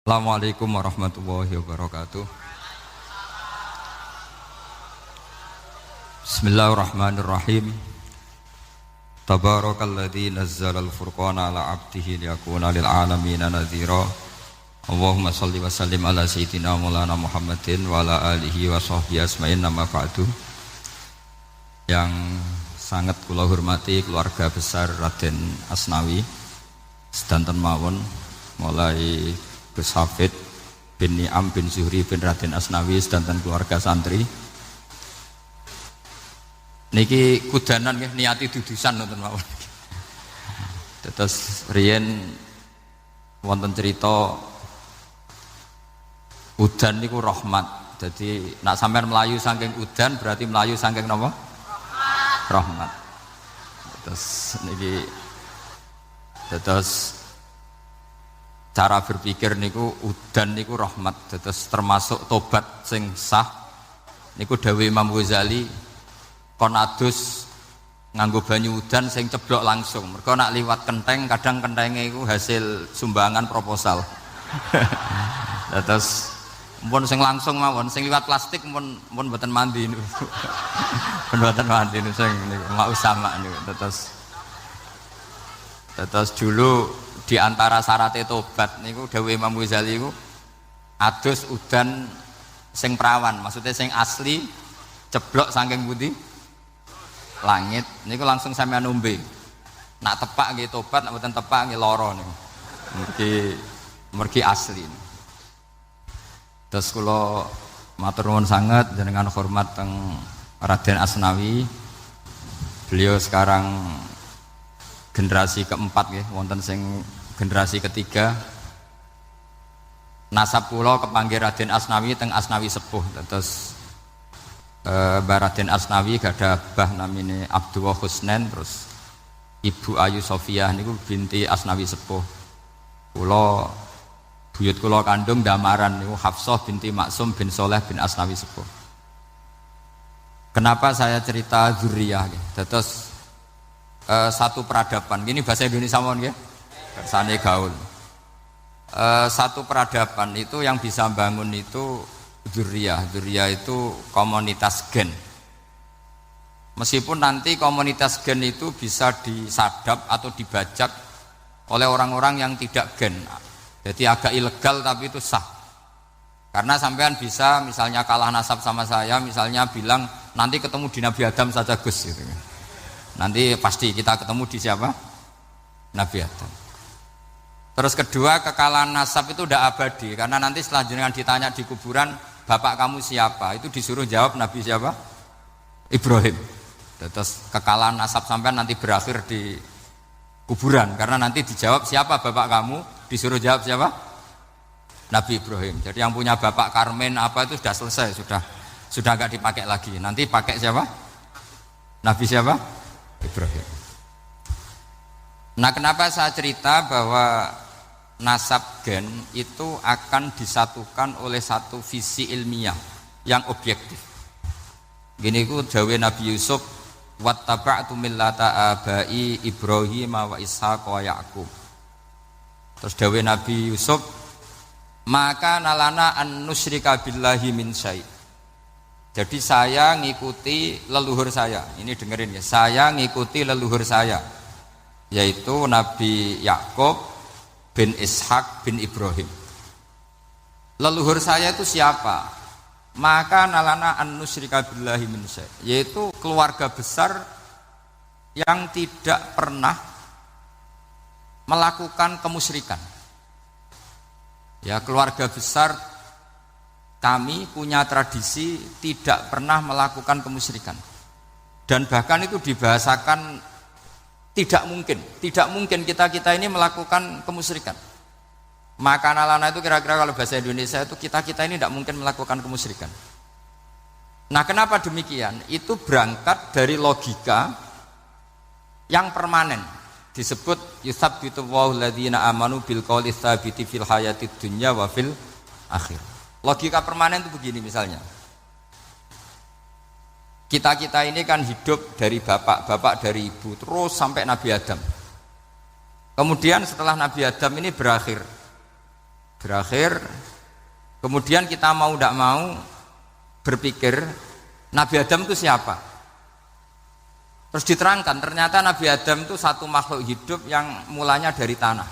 Assalamualaikum warahmatullahi wabarakatuh. Bismillahirrahmanirrahim. Tabarakalladzi nazzalal furqana ala 'abdihi liyakuna lil 'alamina nadhira. Allahumma shalli wa sallim ala sayyidina Maulana Muhammadin wa ala alihi wa sahbihi asma'in amma ba'du. Yang sangat kula hormati keluarga besar Raden Asnawi sedanten mawon, mulai Gus Hafid bin Ni'am bin Zuhri bin Raden Asnawi sedanten keluarga santri. Niki kudanan nggih niati dudusan nonton mawon. Terus riyen wonten cerita udan niku rahmat. Jadi nak sampean melayu saking udan berarti melayu saking napa? Rahmat. Terus niki cara berpikir niku udan niku rahmat, terus termasuk tobat sing sah niku dawuh Imam Ghazali kon adus nganggo banyu udan sing ceblok langsung, mergo nak liwat kenteng kadang kentenge iku hasil sumbangan proposal. Terus mun sing langsung mawon, sing liwat plastik mun mboten mandi niku. Mboten mandi niku sing niku mau sama niku. Terus dulu di antara syaratnya tobat niku dawuh Imam Ghazali niku adus udan sing prawan, maksudnya sing asli ceblok saking pundi langit niku langsung sampean ombe. Nak tepak nggih tobat, nak mboten tepak nggih lara niku. Mergi asli. Terus kula matur nuwun sanget jenengan hormat teng Raden Asnawi. Beliau sekarang generasi keempat ya, wonten sing generasi ketiga. Nasab kula kepanggih Raden Asnawi teng Asnawi sepuh. Terus Mbah Raden Asnawi gadah bah namine Abdullah Husnen, terus Ibu Ayu Sofiah niku binti Asnawi sepuh. Kula buyut kula kandung damaran niku Hafsah binti Maksum bin Soleh bin Asnawi sepuh. Kenapa saya cerita zuriyah nggih? Terus satu peradaban, ini bahasa Indonesia mohon ya, bahasane gaul. Satu peradaban itu yang bisa bangun itu dzurriyah itu komunitas gen. Meskipun nanti komunitas gen itu bisa disadap atau dibajak oleh orang-orang yang tidak gen, jadi agak ilegal tapi itu sah. Karena sampean bisa misalnya kalah nasab sama saya, misalnya bilang nanti ketemu di Nabi Adam saja Gus gitu. Nanti pasti kita ketemu di siapa? Nabi Adam. Terus kedua, kekalahan nasab itu udah abadi, karena nanti setelah jenengan ditanya di kuburan, bapak kamu siapa? Itu disuruh jawab Nabi siapa? Ibrahim. Terus kekalahan nasab sampean nanti berakhir di kuburan, karena nanti dijawab siapa bapak kamu, disuruh jawab siapa? Nabi Ibrahim. Jadi yang punya bapak Karmen apa itu sudah selesai, sudah nggak dipakai lagi. Nanti pakai siapa? Nabi siapa? Ibrahim. Nah, kenapa saya cerita bahwa nasab gen itu akan disatukan oleh satu visi ilmiah yang objektif. Gini ku dawuh Nabi Yusuf, wattaba'tu millata abai Ibrahim wa Ishaq wa Yaqub. Terus dawuh Nabi Yusuf, maka nalana an nusyrika billahi min syai'. Jadi saya ngikuti leluhur saya. Ini dengerin ya, saya ngikuti leluhur saya, yaitu Nabi Yakub bin Ishak bin Ibrahim. Leluhur saya itu siapa? Maka nalana an nusyrika billahi min syai', yaitu keluarga besar yang tidak pernah melakukan kemusyrikan. Ya, keluarga besar kami punya tradisi tidak pernah melakukan kemusyrikan, dan bahkan itu dibahasakan tidak mungkin kita ini melakukan kemusyrikan. Maka nalana itu kira-kira kalau bahasa Indonesia itu kita ini tidak mungkin melakukan kemusyrikan. Nah, kenapa demikian? Itu berangkat dari logika yang permanen, disebut yusabbitu Allahu alladzina amanu bil qouli tsabiti fil hayatid dunya wa fil akhir. Logika permanen itu begini, misalnya kita ini kan hidup dari bapak dari ibu terus sampai Nabi Adam. Kemudian setelah Nabi Adam ini berakhir Berakhir, kemudian kita mau tidak mau berpikir Nabi Adam itu siapa? Terus diterangkan ternyata Nabi Adam itu satu makhluk hidup yang mulanya dari tanah.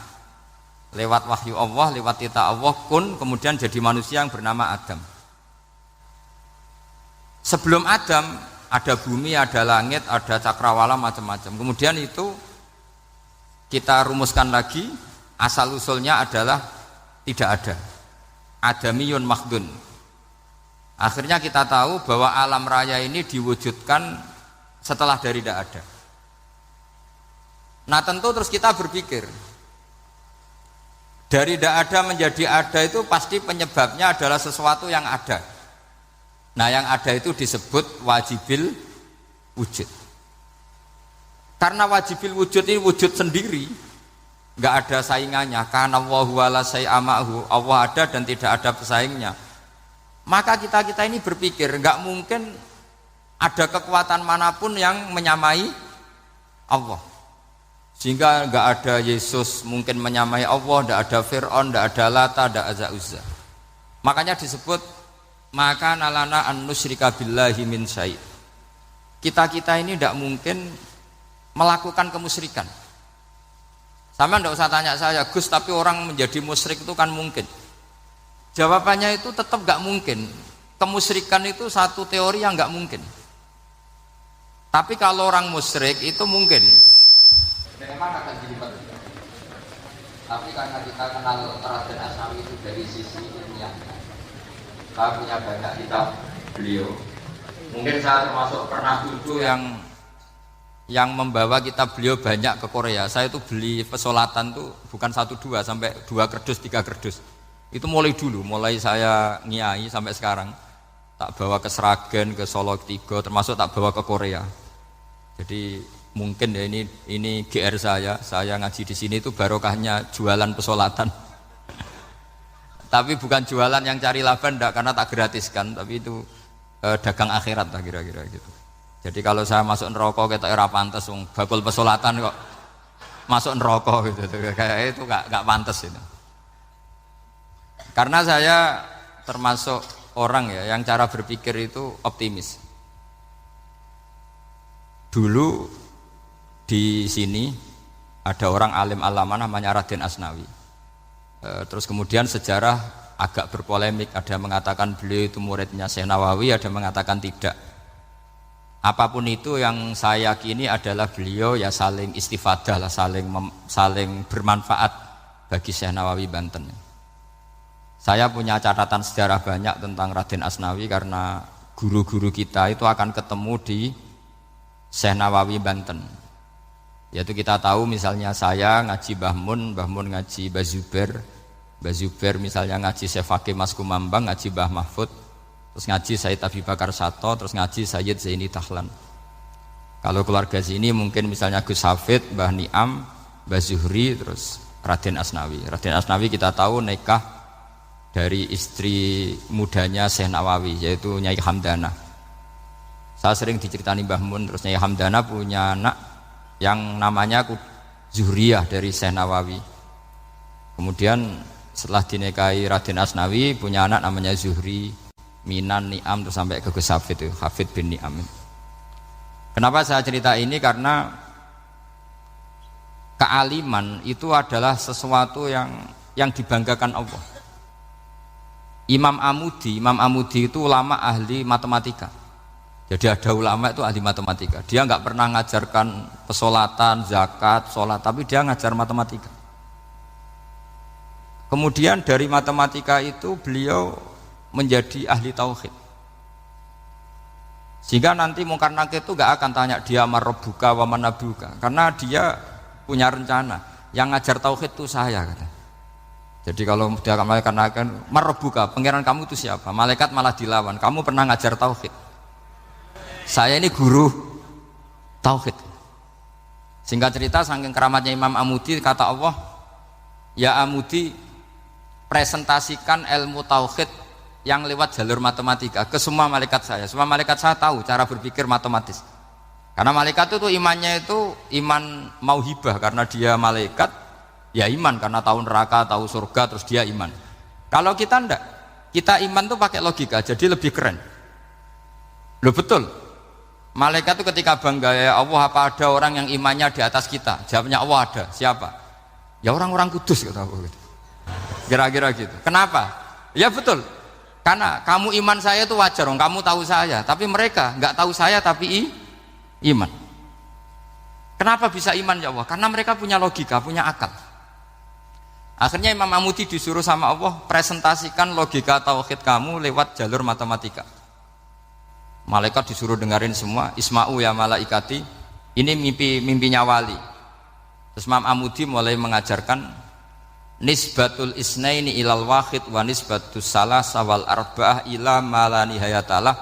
Lewat wahyu Allah, lewat titah Allah kun, kemudian jadi manusia yang bernama Adam. Sebelum Adam ada bumi, ada langit, ada cakrawala macam-macam. Kemudian itu kita rumuskan lagi, asal usulnya adalah tidak ada. Adamiyun makhdun. Akhirnya kita tahu bahwa alam raya ini diwujudkan setelah dari tidak ada. Nah tentu terus kita berpikir, dari tidak ada menjadi ada itu pasti penyebabnya adalah sesuatu yang ada. Nah yang ada itu disebut wajibil wujud. Karena wajibil wujud ini wujud sendiri, nggak ada saingannya. Karena Allahu wala say'amahu, Allah ada dan tidak ada pesaingnya. Maka kita ini berpikir nggak mungkin ada kekuatan manapun yang menyamai Allah. Sehingga nggak ada Yesus mungkin menyamai Allah, nggak ada Fir'aun, nggak ada Lata, nggak ada Uzza. Makanya disebut maka nalana an nusyrika billahi min syai'. Kita ini tidak mungkin melakukan kemusyrikan. Sama ndak usah tanya saya, Gus, tapi orang menjadi musyrik itu kan mungkin. Jawabannya itu tetap nggak mungkin. Kemusyrikan itu satu teori yang nggak mungkin. Tapi kalau orang musyrik itu mungkin. Memang akan dilibat. Tapi karena kita kenal Raden Asnawi itu dari sisi ilmiahnya, saya punya banyak kitab beliau. Mungkin saya termasuk pernah dulu yang membawa kitab beliau banyak ke Korea. Saya itu beli pesolatan tuh bukan 1-2 sampai 2 kerdus 3 kerdus. Itu mulai dulu, mulai saya ngiai sampai sekarang. Tak bawa ke Sragen, ke Solo 3, termasuk tak bawa ke Korea. Jadi mungkin ya ini GR saya ngaji di sini itu barokahnya jualan pesolatan. Tapi bukan jualan yang cari laba enggak, karena tak gratiskan, tapi itu dagang akhirat lah kira-kira gitu. Jadi kalau saya masuk neraka kita era pantas bakul pesolatan kok masuk neraka gitu. Kayak itu enggak pantas itu. Karena saya termasuk orang ya yang cara berpikir itu optimis. Dulu di sini ada orang alim alama namanya Raden Asnawi. Terus kemudian sejarah agak berpolemik, ada mengatakan beliau itu muridnya Syekh Nawawi, ada mengatakan tidak. Apapun itu yang saya yakini adalah beliau ya saling istifadah lah, saling bermanfaat bagi Syekh Nawawi Banten. Saya punya catatan sejarah banyak tentang Raden Asnawi karena guru-guru kita itu akan ketemu di Syekh Nawawi Banten. Yaitu kita tahu misalnya saya ngaji Mbah Mun ngaji Mbah Zubair misalnya ngaji Syekh Fakih Mas Kumambang, ngaji Mbah Mahfud, terus ngaji Sayyid Abi Bakar Sato, terus ngaji Sayyid Zaini Dahlan. Kalau keluarga sini mungkin misalnya Gus Hafid, Mbah Niam, Mbah Zuhri, terus Raden Asnawi. Raden Asnawi kita tahu nikah dari istri mudanya Syekh Nawawi, yaitu Nyai Hamdana. Saya sering diceritani Mbah Mun, terus Nyai Hamdana punya anak yang namanya Zuhriyah dari Syekh Nawawi. Kemudian setelah dinikahi Raden Asnawi punya anak namanya Zuhri, Minan, Niam, terus sampai ke Gus Hafid itu, Hafid bin Niam. Kenapa saya cerita ini? Karena kealiman itu adalah sesuatu yang dibanggakan Allah. Imam Amudi itu ulama ahli matematika. Jadi ada ulama itu ahli matematika. Dia nggak pernah ngajarkan pesolatan, zakat, sholat, tapi dia ngajar matematika. Kemudian dari matematika itu beliau menjadi ahli tauhid. Sehingga nanti Mungkar Nakir itu nggak akan tanya dia marabbuka wa manabuka, karena dia punya rencana. Yang ngajar tauhid itu saya kata. Jadi kalau dia malaikat akan marabbuka, pangeran kamu itu siapa? Malaikat malah dilawan. Kamu pernah ngajar tauhid? Saya ini guru tauhid. Singkat cerita, saking keramatnya Imam Amudi, kata Allah, ya Amudi, presentasikan ilmu tauhid yang lewat jalur matematika ke semua malaikat saya. Semua malaikat saya tahu cara berpikir matematis. Karena malaikat itu imannya itu iman mauhibah, karena dia malaikat, ya iman karena tahu neraka, tahu surga, terus dia iman. Kalau kita ndak, kita iman tuh pakai logika, jadi lebih keren. Loh betul. Malaikat itu ketika bangga, ya Allah, apa ada orang yang imannya di atas kita? Jawabnya Allah ada. Siapa? Ya orang-orang kudus, kata Allah. Kira-kira gitu. Kenapa? Ya betul. Karena kamu iman saya itu wajar, kamu tahu saya. Tapi mereka nggak tahu saya tapi iman. Kenapa bisa iman ya Allah? Karena mereka punya logika, punya akal. Akhirnya Imam Amudi disuruh sama Allah presentasikan logika tauhid kamu lewat jalur matematika. Malaikat disuruh dengerin semua, isma'u ya malaikati, ini mimpinya wali. Terus Imam Amudi mulai mengajarkan nisbatul isnaini ilal wahid wa nisbatus salasa wal arba'ah ila ma la nihayatalah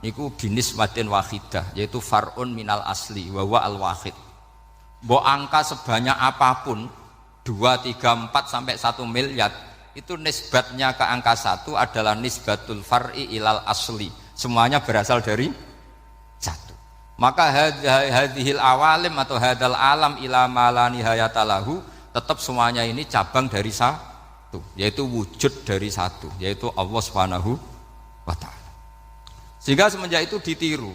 niku binisbatin wahidah, yaitu far'un minal asli wa wa al wahid. Mbok angka sebanyak apapun 2, 3, 4 sampai 1 miliar itu nisbatnya ke angka 1 adalah nisbatul far'i ilal asli. Semuanya berasal dari 1. Maka hadhil awalim atau hadal alam ila ma la nihayatalahu tetap semuanya ini cabang dari 1, yaitu wujud dari 1, yaitu Allah Subhanahu wa ta'ala. Sehingga semenjak itu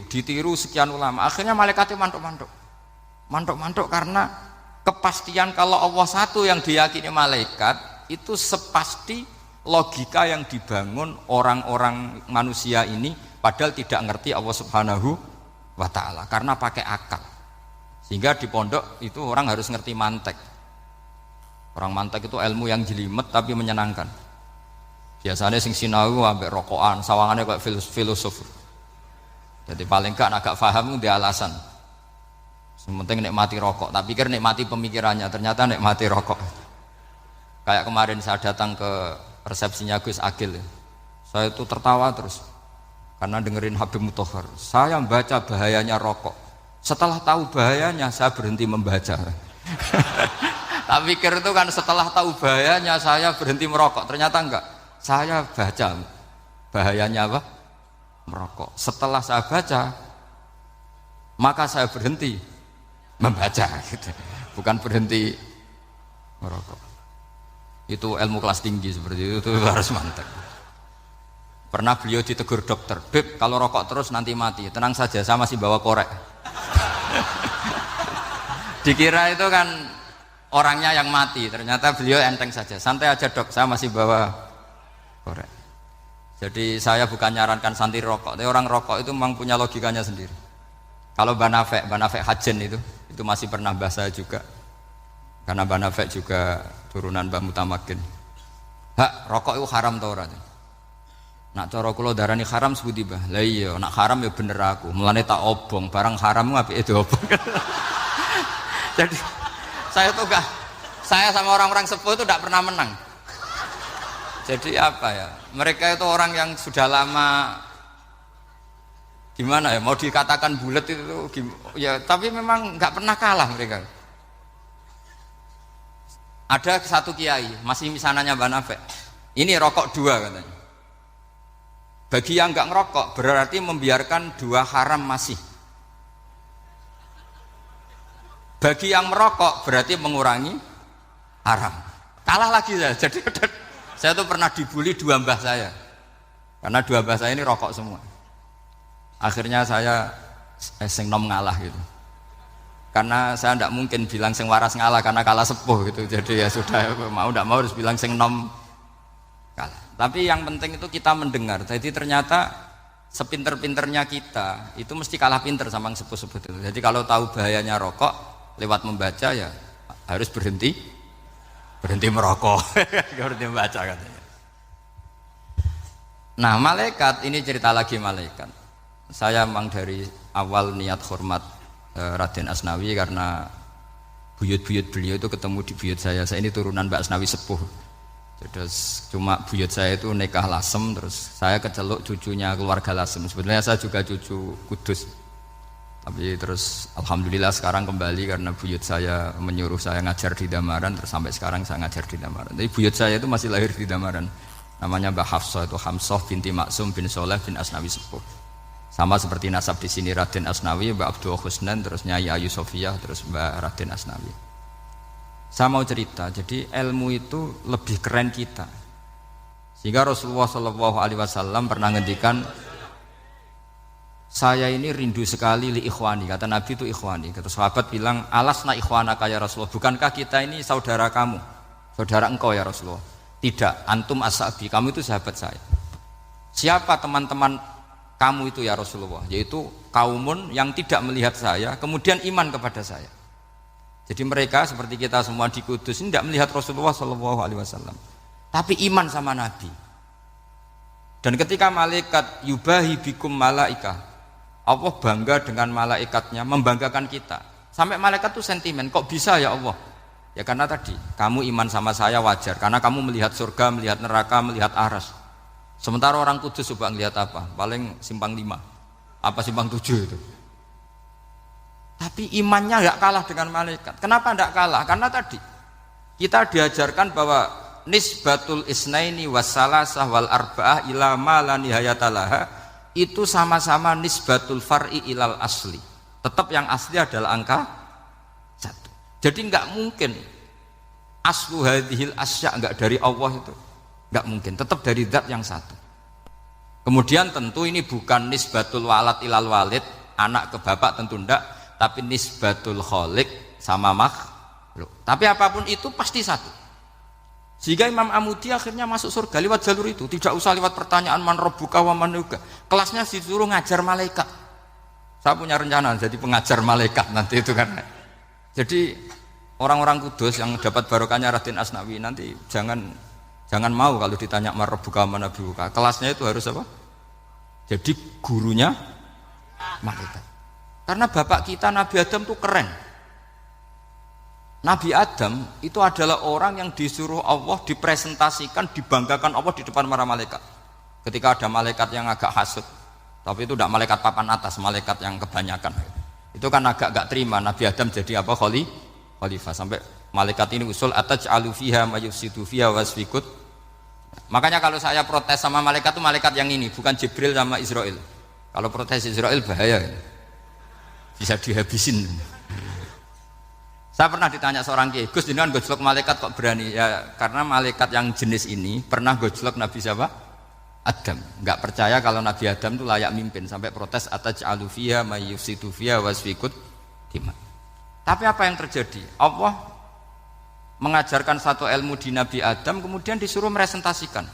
ditiru sekian ulama. Akhirnya malaikatnya mantuk karena kepastian kalau Allah satu yang diyakini malaikat itu sepasti logika yang dibangun orang-orang manusia ini, padahal tidak ngerti Allah Subhanahu wa ta'ala karena pakai akal. Sehingga di pondok itu orang harus ngerti mantek. Orang mantek itu ilmu yang jelimet tapi menyenangkan. Biasanya sing sinau ambek rokokan, sawangannya kayak filosof. Jadi paling gak agak paham dia alasan. Sementing nikmati rokok, tapi pikir nikmati pemikirannya, ternyata nikmati rokok. Kayak kemarin saya datang ke resepsinya Gus Agil, saya itu tertawa terus karena dengerin Habib Mutahar. Saya membaca bahayanya rokok. Setelah tahu bahayanya saya berhenti membaca. Tak pikir itu kan setelah tahu bahayanya saya berhenti merokok, ternyata enggak. Saya baca bahayanya apa? Merokok. Setelah saya baca, maka saya berhenti membaca, gitu. Bukan berhenti merokok. Itu ilmu kelas tinggi seperti itu harus mantap. Pernah beliau ditegur dokter, Beb, kalau rokok terus nanti mati. Tenang saja, saya masih bawa korek. Dikira itu kan orangnya yang mati, ternyata beliau enteng saja. Santai aja dok, saya masih bawa korek. Jadi saya bukan nyarankan santri rokok, tapi orang rokok itu memang punya logikanya sendiri. Kalau Banafek Hajen itu masih pernah bahas saya juga. Karena Banafek juga turunan Mbah Mutamakin. Hak, rokok itu haram tau ora? Nak cara kula darani haram sebuti Mbah. Lah iya, nak haram ya bener aku. Mulane tak obong, barang haram apike diobong. Jadi saya sama orang-orang sepuh itu tidak pernah menang. Jadi apa ya? Mereka itu orang yang sudah lama gimana ya? Mau dikatakan bulat itu ya, tapi memang nggak pernah kalah mereka. Ada satu kiai masih misananya Banafek. Ini rokok 2 katanya. Bagi yang nggak ngerokok berarti membiarkan 2 haram masih. Bagi yang merokok berarti mengurangi haram. Kalah lagi saya. Jadi saya tuh pernah dibully 2 mbah saya. Karena 2 mbah saya ini rokok semua. Akhirnya saya sing nom ngalah gitu. Karena saya tidak mungkin bilang sing waras ngalah karena kalah sepuh gitu. Jadi ya sudah, mau tidak mau harus bilang sing nom kalah. Tapi yang penting itu kita mendengar. Jadi ternyata sepinter-pinternya kita itu mesti kalah pinter sama yang sepuh-sepuh itu. Jadi kalau tahu bahayanya rokok lewat membaca ya harus berhenti merokok. Berhenti membaca katanya. Nah malaikat ini cerita lagi malaikat. Saya memang dari awal niat hormat Raden Asnawi karena buyut-buyut beliau itu ketemu di buyut saya. Saya ini turunan Mbak Asnawi sepuh. Terus cuma buyut saya itu nikah Lasem, terus saya keceluk cucunya keluarga Lasem. Sebenarnya saya juga cucu Kudus. Tapi terus alhamdulillah sekarang kembali karena buyut saya menyuruh saya ngajar di Damaran, terus sampai sekarang saya ngajar di Damaran. Tapi buyut saya itu masih lahir di Damaran. Namanya Mbak Hafsah, itu Hamsah binti Maksum bin Soleh bin Asnawi sepuh. Sama seperti nasab di sini Raden Asnawi, Mbak Abdul Husnan, terus Nyai Ayu Sofiyah, terus Mbak Raden Asnawi. Saya mau cerita, jadi ilmu itu lebih keren kita. Sehingga Rasulullah Shallallahu Alaihi Wasallam pernah ngendikan, saya ini rindu sekali li ikhwani, kata Nabi itu ikhwani. Kata sahabat bilang, alasna ikhwanaka ya Rasulullah, bukankah kita ini saudara kamu, saudara engkau ya Rasulullah? Tidak, antum ashabi, kamu itu sahabat saya. Siapa teman-teman kamu itu ya Rasulullah? Yaitu kaumun yang tidak melihat saya, kemudian iman kepada saya. Jadi mereka seperti kita semua di Kudus ini tidak melihat Rasulullah Shallallahu Alaihi Wasallam, tapi iman sama Nabi. Dan ketika malaikat yubahi bikum malaika, Allah bangga dengan malaikatnya, membanggakan kita. Sampai malaikat tuh sentimen, kok bisa ya Allah? Ya karena tadi, kamu iman sama saya wajar, karena kamu melihat surga, melihat neraka, melihat aras. Sementara orang Kudus coba ngelihat apa? Paling simpang 5, apa simpang 7 itu. Tapi imannya nggak kalah dengan malaikat. Kenapa nggak kalah? Karena tadi kita diajarkan bahwa nisbatul isnaini wassalasah wal arba'ah ila ma la nihayatalaha itu sama-sama nisbatul far'i ilal asli. Tetap yang asli adalah angka 1. Jadi nggak mungkin aslu hadhil asya nggak dari Allah itu, nggak mungkin. Tetap dari zat yang satu. Kemudian tentu ini bukan nisbatul walad ilal walid, anak ke bapak tentu enggak. Tapi nisbatul khaliq sama makhluk. Tapi apapun itu pasti satu. Sehingga Imam Amudi akhirnya masuk surga lewat jalur itu, tidak usah lewat pertanyaan man rabbuka wa man nuka. Kelasnya disuruh ngajar malaikat. Saya punya rencana jadi pengajar malaikat nanti itu kan. Jadi orang-orang Kudus yang dapat barokahnya Raden Asnawi nanti jangan mau kalau ditanya man rabbuka wa man nuka. Kelasnya itu harus apa? Jadi gurunya malaikat. Karena bapak kita Nabi Adam itu keren. Nabi Adam itu adalah orang yang disuruh Allah dipresentasikan, dibanggakan Allah di depan para malaikat. Ketika ada malaikat yang agak hasut, tapi itu tidak malaikat papan atas, malaikat yang kebanyakan. Itu kan agak gak terima Nabi Adam jadi apa? Khalifah. Sampai malaikat ini usul ataj'alu fiha ma yufsidu fiha wasfikut. Makanya kalau saya protes sama malaikat itu malaikat yang ini, bukan Jibril sama Israel. Kalau protes Israel bahaya. Bisa dihabisin. Saya pernah ditanya seorang kiai, Gus jenengan gojlok malaikat kok berani? Ya karena malaikat yang jenis ini pernah gojlok Nabi siapa? Adam. Enggak percaya kalau Nabi Adam itu layak mimpin, sampai protes ataj'alu fiha may yufsidu fiha wasfikut dima. Tapi apa yang terjadi? Allah mengajarkan satu ilmu di Nabi Adam, kemudian disuruh meresentasikan.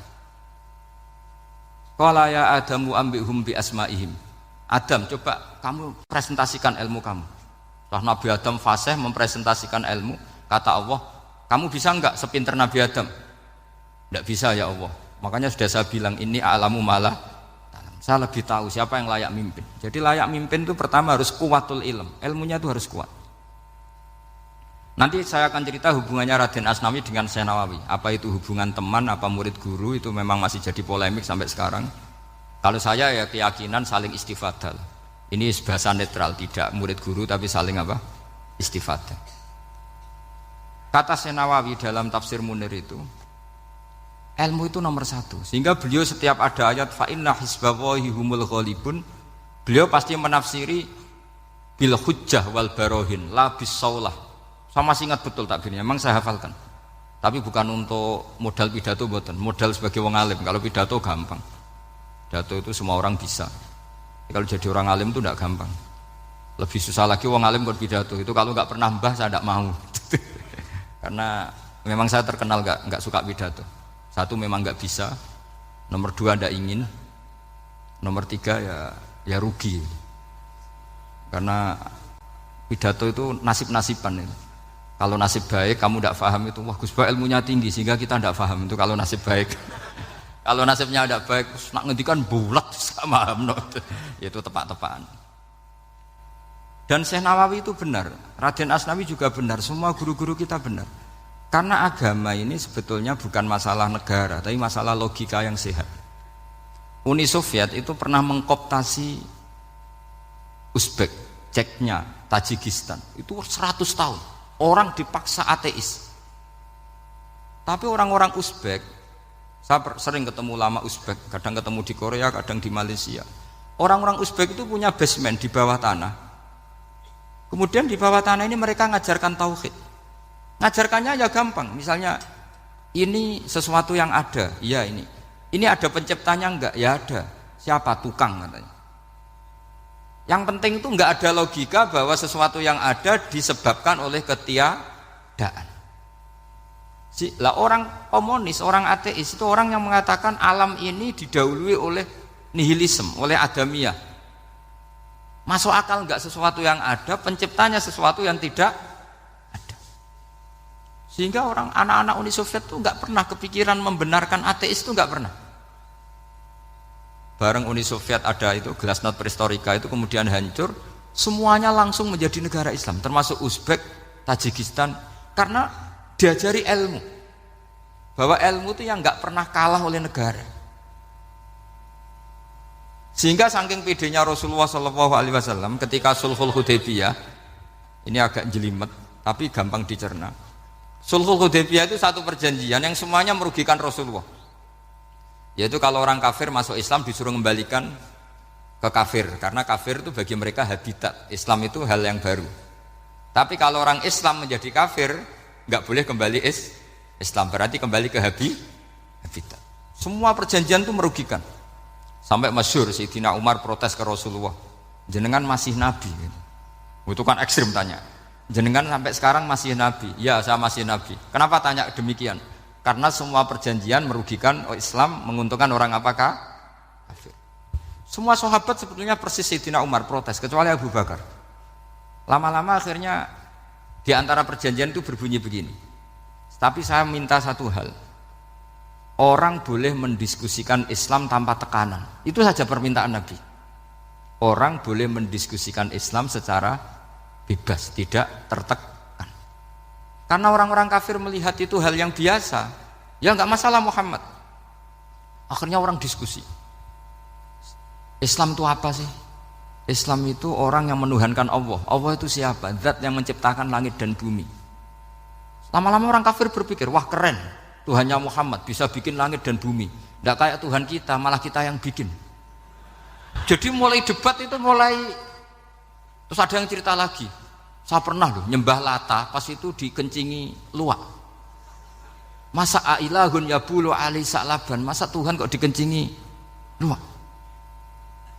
Qala ya Adamu ambihum bi asma'ihim. Adam, coba kamu presentasikan ilmu kamu. Setelah Nabi Adam fasih mempresentasikan ilmu, kata Allah, kamu bisa enggak sepinter Nabi Adam? Enggak bisa ya Allah. Makanya sudah saya bilang ini a'lamu malah. Saya lebih tahu siapa yang layak mimpin. Jadi layak mimpin itu pertama harus kuwatul ilm. Ilmunya itu harus kuat. Nanti saya akan cerita hubungannya Raden Asnawi dengan Syekh Nawawi. Apa itu hubungan teman, apa murid guru, itu memang masih jadi polemik sampai sekarang. Kalau saya ya keyakinan saling istifadah. Ini bahasa netral, tidak murid guru tapi saling apa? Istifadah. Kata Syekh Nawawi dalam tafsir Munir itu, ilmu itu nomor 1. Sehingga beliau setiap ada ayat fa inna hizballahi humul ghalibun, beliau pasti menafsiri bil hujjah wal barohin la bis saulah. Saya masih ingat betul takbirnya, memang saya hafalkan. Tapi bukan untuk modal pidato mboten, modal sebagai wong alim. Kalau pidato gampang. Pidato itu semua orang bisa. Kalau jadi orang alim itu tidak gampang. Lebih susah lagi wong alim berpidato. Itu kalau nggak pernah mbah saya tidak mau. Karena memang saya terkenal nggak suka pidato. 1 memang nggak bisa. Nomor 2 tidak ingin. Nomor 3 ya rugi. Karena pidato itu nasib-nasiban itu. Kalau nasib baik kamu tidak paham itu, wah Gus Ba ilmunya tinggi sehingga kita tidak paham itu kalau nasib baik. Kalau nasibnya ada baik, nak ngendikan bulat sama no. Itu tepak-tepakan. Dan Syekh Nawawi itu benar, Raden Asnawi juga benar, semua guru-guru kita benar. Karena agama ini sebetulnya bukan masalah negara, tapi masalah logika yang sehat. Uni Soviet itu pernah mengkooptasi Uzbek, Ceknya, Tajikistan. Itu 100 tahun. Orang dipaksa ateis. Tapi orang-orang Uzbek, saya sering ketemu ulama Uzbek, kadang ketemu di Korea, kadang di Malaysia. Orang-orang Uzbek itu punya basement di bawah tanah. Kemudian di bawah tanah ini mereka ngajarkan tauhid. Ngajarkannya ya gampang. Misalnya ini sesuatu yang ada, iya ini. Ini ada penciptanya enggak? Ya ada. Siapa? Tukang katanya. Yang penting itu enggak ada logika bahwa sesuatu yang ada disebabkan oleh ketiadaan. Lah orang komunis, orang ateis itu orang yang mengatakan alam ini didahului oleh nihilisme, oleh adamiyah. Masuk akal enggak sesuatu yang ada, penciptanya sesuatu yang tidak ada. Sehingga orang anak-anak Uni Soviet itu enggak pernah kepikiran membenarkan ateis, itu enggak pernah. Bareng Uni Soviet ada itu Glasnost Perestroika itu kemudian hancur, semuanya langsung menjadi negara Islam, termasuk Uzbek, Tajikistan, karena diajari ilmu, bahwa ilmu itu yang nggak pernah kalah oleh negara. Sehingga saking pedenya Rasulullah SAW ketika Sulhul Hudaybiyah, ini agak jelimet tapi gampang dicerna. Sulhul Hudaybiyah itu satu perjanjian yang semuanya merugikan Rasulullah. Yaitu kalau orang kafir masuk Islam disuruh kembalikan ke kafir, karena kafir itu bagi mereka habitat, Islam itu hal yang baru. Tapi kalau orang Islam menjadi kafir nggak boleh kembali Islam, berarti kembali ke habitat. Semua perjanjian itu merugikan. Sampai masyhur Sayyidina Umar protes ke Rasulullah, jenengan masih nabi. Itu kan ekstrim tanya, jenengan sampai sekarang masih nabi? Ya, saya masih nabi. Kenapa tanya demikian? Karena semua perjanjian merugikan Islam, menguntungkan orang apakah? Kafir. Semua sahabat sebetulnya persis Sayyidina Umar protes, kecuali Abu Bakar. Lama-lama akhirnya di antara perjanjian itu berbunyi begini. Tapi saya minta satu hal, orang boleh mendiskusikan Islam tanpa tekanan. Itu saja permintaan Nabi. Orang boleh mendiskusikan Islam secara bebas, tidak tertekan. Karena orang-orang kafir melihat itu hal yang biasa, ya nggak masalah Muhammad. Akhirnya orang diskusi. Islam itu apa sih? Islam itu orang yang menuhankan Allah. Allah itu siapa? Zat yang menciptakan langit dan bumi. Lama-lama orang kafir berpikir, wah keren, Tuhannya Muhammad bisa bikin langit dan bumi. Nggak kayak Tuhan kita, malah kita yang bikin. Jadi mulai debat itu terus ada yang cerita lagi. Saya pernah loh nyembah Lata, pas itu dikencingi luwak. Masa ailahun yabulu ali sa'laban, masa Tuhan kok dikencingi luwak?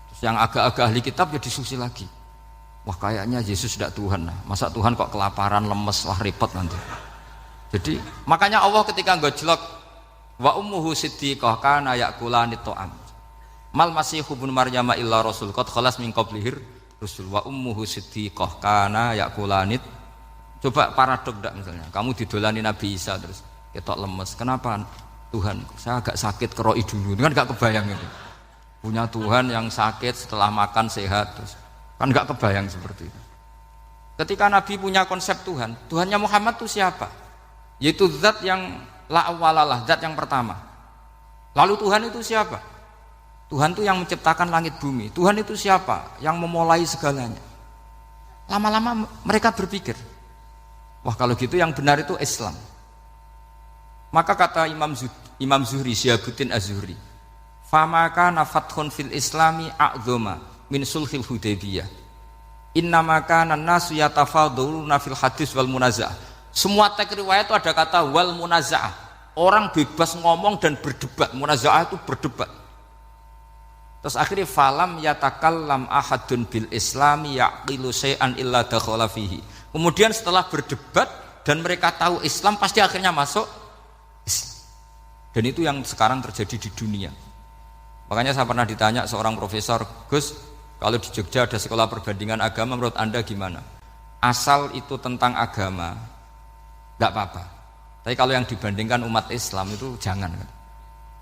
Terus yang agak-agak ahli kitab ya diskusi lagi. Wah kayaknya Yesus tidak Tuhan lah. Masa Tuhan kok kelaparan, lemes, wah repot nanti. Jadi makanya Allah ketika gojlok wa ummuhu siddiqah kana yakulani ta'am. Mal masihu ibnu Maryam illa rasul qad khalas min qablihir rusul wa ummuhu siddiqah kana yakulanit. Coba paradok enggak misalnya, kamu didolani Nabi Isa terus ketok lemes. Kenapa Tuhan? Saya agak sakit keroi dulu. Kan enggak kebayang itu. Punya Tuhan yang sakit setelah makan sehat terus. Kan enggak kebayang seperti itu. Ketika Nabi punya konsep Tuhan, Tuhannya Muhammad itu siapa? Yaitu zat yang la awalalah, zat yang pertama. Lalu Tuhan itu siapa? Tuhan itu yang menciptakan langit bumi. Tuhan itu siapa? Yang memulai segalanya. Lama-lama mereka berpikir, wah kalau gitu yang benar itu Islam. Maka kata Imam Zuhri, Syihabuddin Az-Zuhri, famaka nafathun fil islami a'zoma min sulhil Hudaybiyah. Innamaka nasu yatafaduluna fil hadis wal munaza'ah. Semua teks riwayat itu ada kata wal munaza'ah. Orang bebas ngomong dan berdebat. Munaza'ah itu berdebat. Terus akhirnya falam yatakallam ahadun bil islami yaqilu syai'an illa dakhala fihi. Kemudian setelah berdebat dan mereka tahu Islam, pasti akhirnya masuk Islam. Dan itu yang sekarang terjadi di dunia. Makanya saya pernah ditanya seorang profesor, Gus, kalau di Jogja ada sekolah perbandingan agama, menurut Anda gimana? Asal itu tentang agama, enggak apa-apa. Tapi kalau yang dibandingkan umat Islam itu jangan.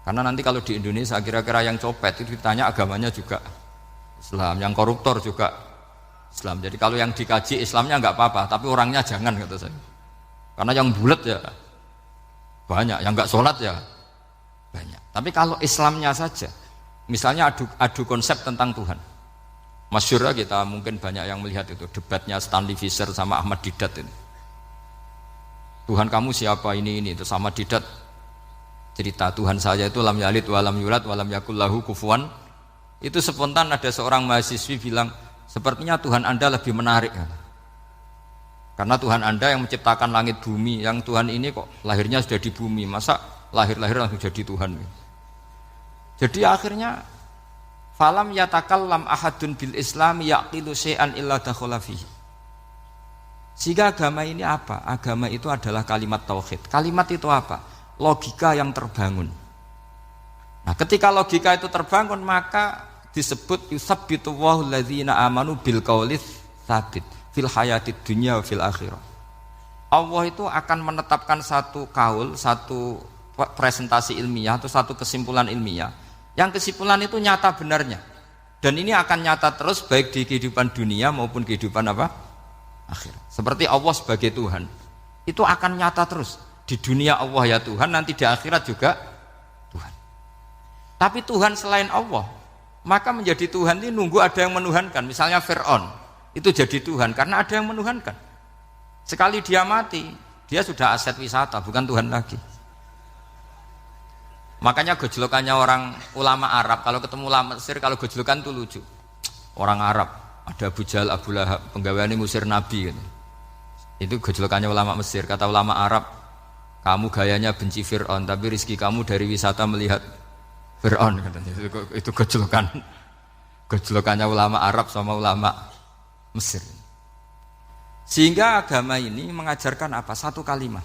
Karena nanti kalau di Indonesia kira-kira yang copet itu ditanya agamanya juga Islam, yang koruptor juga Islam. Jadi kalau yang dikaji Islamnya enggak apa-apa, tapi orangnya jangan kata saya. Karena yang bulat ya banyak, yang enggak sholat ya banyak. Tapi kalau Islamnya saja, misalnya adu konsep tentang Tuhan. Masyhur kita mungkin banyak yang melihat itu debatnya Stanley Fischer sama Ahmad Didat ini. Tuhan kamu siapa ini itu sama Didat cerita Tuhan saya itu lam yalid walam yulad walam yakul lahu kufuwan. Itu spontan ada seorang mahasiswi bilang, sepertinya Tuhan Anda lebih menarik. Karena Tuhan Anda yang menciptakan langit bumi, yang Tuhan ini kok lahirnya sudah di bumi, masa lahir-lahir langsung jadi Tuhan. Jadi akhirnya falam yatakallam ahadun bil Islam yaqilu syai'an illa dakhala fihi. Sehingga agama ini apa? Agama itu adalah kalimat tauhid. Kalimat itu apa? Logika yang terbangun. Nah, ketika logika itu terbangun maka disebut yusabbitu Allahu alladzina amanu bil qaulis tsabit fil hayatid dunya wa fil akhirah. Allah itu akan menetapkan satu kaul, satu presentasi ilmiah atau satu kesimpulan ilmiah. Yang kesimpulan itu nyata benarnya. Dan ini akan nyata terus baik di kehidupan dunia maupun kehidupan apa? Akhirat. Seperti Allah sebagai Tuhan. Itu akan nyata terus. Di dunia Allah ya Tuhan, nanti di akhirat juga Tuhan. Tapi Tuhan selain Allah, maka menjadi Tuhan ini nunggu ada yang menuhankan. Misalnya Fir'aun, itu jadi Tuhan karena ada yang menuhankan. Sekali dia mati, dia sudah aset wisata, bukan Tuhan lagi. Makanya gejolokannya orang ulama Arab, kalau ketemu ulama Mesir, kalau gejolokan itu lucu. Orang Arab, ada Abu Jahal, Abu Lahab, penggaweane ngusir Nabi gitu. Itu gejolokannya ulama Mesir. Kata ulama Arab, kamu gayanya benci Fir'aun, tapi rizki kamu dari wisata melihat Fir'aun. Itu gejolokannya ulama Arab sama ulama Mesir. Sehingga agama ini mengajarkan apa? Satu kalimat.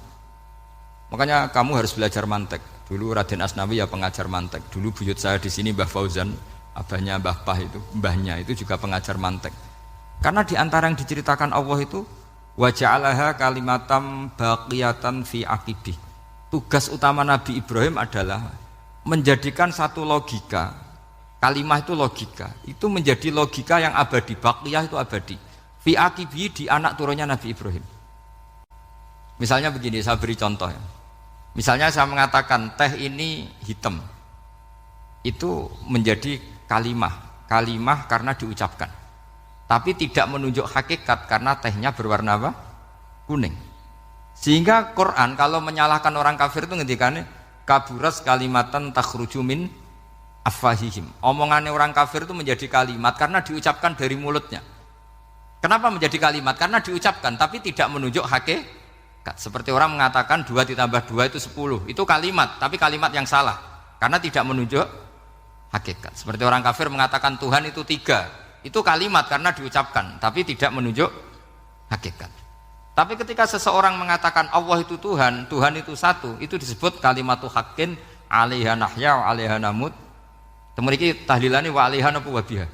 Makanya kamu harus belajar mantek. Dulu Raden Asnawi ya pengajar mantek. Dulu buyut saya di sini Mbah Fauzan, abahnya Mbah Pah itu, mbahnya itu juga pengajar mantek. Karena di antara yang diceritakan Allah itu wa ja'alaha kalimatam baqiyatan fi aqibih. Tugas utama Nabi Ibrahim adalah menjadikan satu logika. Kalimah itu logika. Itu menjadi logika yang abadi, baqiyah itu abadi. Fi aqibih, di anak turunnya Nabi Ibrahim. Misalnya begini, saya beri contoh ya. Misalnya saya mengatakan teh ini hitam, itu menjadi kalimah karena diucapkan, tapi tidak menunjuk hakikat karena tehnya berwarna apa? Kuning. Sehingga Quran kalau menyalahkan orang kafir itu ngendikannya kaburas kalimatan takhruju min afwahihim. Omongannya orang kafir itu menjadi kalimat karena diucapkan dari mulutnya. Kenapa menjadi kalimat? Karena diucapkan tapi tidak menunjuk hakikat. Seperti orang mengatakan 2 ditambah 2 itu 10. Itu kalimat, tapi kalimat yang salah karena tidak menunjuk hakikat. Seperti orang kafir mengatakan Tuhan itu 3. Itu kalimat karena diucapkan, tapi tidak menunjuk hakikat. Tapi ketika seseorang mengatakan Allah itu Tuhan, Tuhan itu satu, itu disebut kalimatu haqqin 'alaiha nahya wa 'alaiha namut. Temriki tahlilane wa 'alaiha napa wa biha?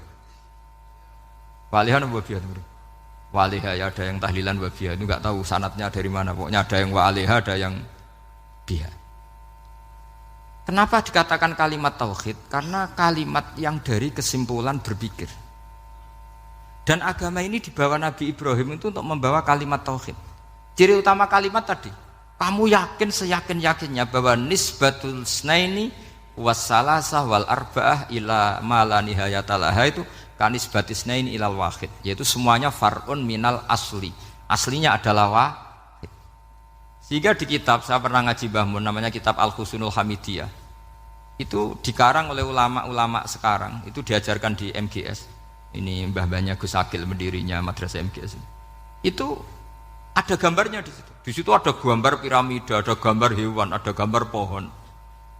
Wa 'alaiha napa wa biha? Waliha ya, ada yang tahlilan wabiyah, itu nggak tahu sanatnya dari mana, pokoknya ada yang waliha, ada yang biha. Kenapa dikatakan kalimat tauhid? Karena kalimat yang dari kesimpulan berpikir. Dan agama ini dibawa Nabi Ibrahim itu untuk membawa kalimat tauhid. Ciri utama kalimat tadi, kamu yakin seyakin-yakinnya bahwa nisbatul snaini wassalasah wal arba'ah ila ma la nihayatalaha itu kanisbatisnain ilal wahid, yaitu semuanya far'un minal asli, aslinya adalah wahid. Sehingga di kitab, saya pernah ngaji Mbah Mun, namanya kitab Al-Husunul Hamidiyah, itu dikarang oleh ulama-ulama sekarang, itu diajarkan di MGS, ini mbah-mbahnya Gus Akil pendirinya madrasah MGS, itu ada gambarnya di situ. Di situ ada gambar piramida, ada gambar hewan, ada gambar pohon.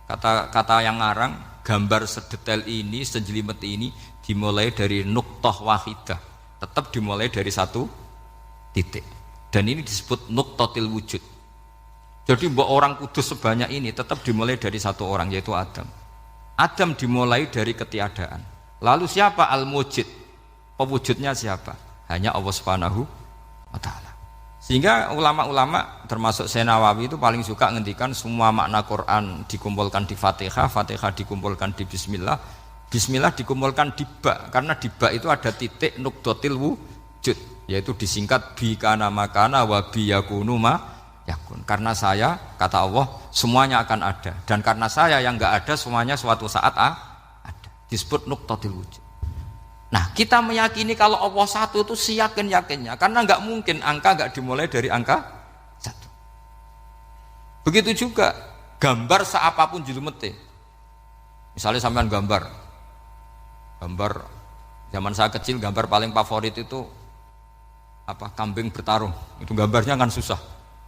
Kata yang ngarang, gambar sedetail ini, sejelimet ini dimulai dari nuktah wahidah, tetap dimulai dari satu titik, dan ini disebut nuktatil wujud. Jadi mbok orang kudus sebanyak ini tetap dimulai dari satu orang, yaitu Adam. Adam dimulai dari ketiadaan. Lalu siapa al-mujid? Pewujudnya siapa? Hanya Allah Subhanahu wa ta'ala. Sehingga ulama-ulama termasuk Syekh Nawawi itu paling suka ngendikan semua makna Quran dikumpulkan di Fatihah, Fatihah dikumpulkan di Bismillah, Bismillah dikumpulkan di ba, karena di ba itu ada titik nukdotil wujud, yaitu disingkat bi kana makana wa bi yakunu ma yakun. Karena saya, kata Allah, semuanya akan ada, dan karena saya yang enggak ada semuanya suatu saat ada. Disebut nukdotil wujud. Nah, kita meyakini kalau Allah satu itu seyakin-yakinnya, karena enggak mungkin angka enggak dimulai dari angka satu. Begitu juga gambar seapapun julumete. Misalnya sampean gambar zaman saya kecil, gambar paling favorit itu apa? Kambing bertarung. Itu gambarnya kan susah.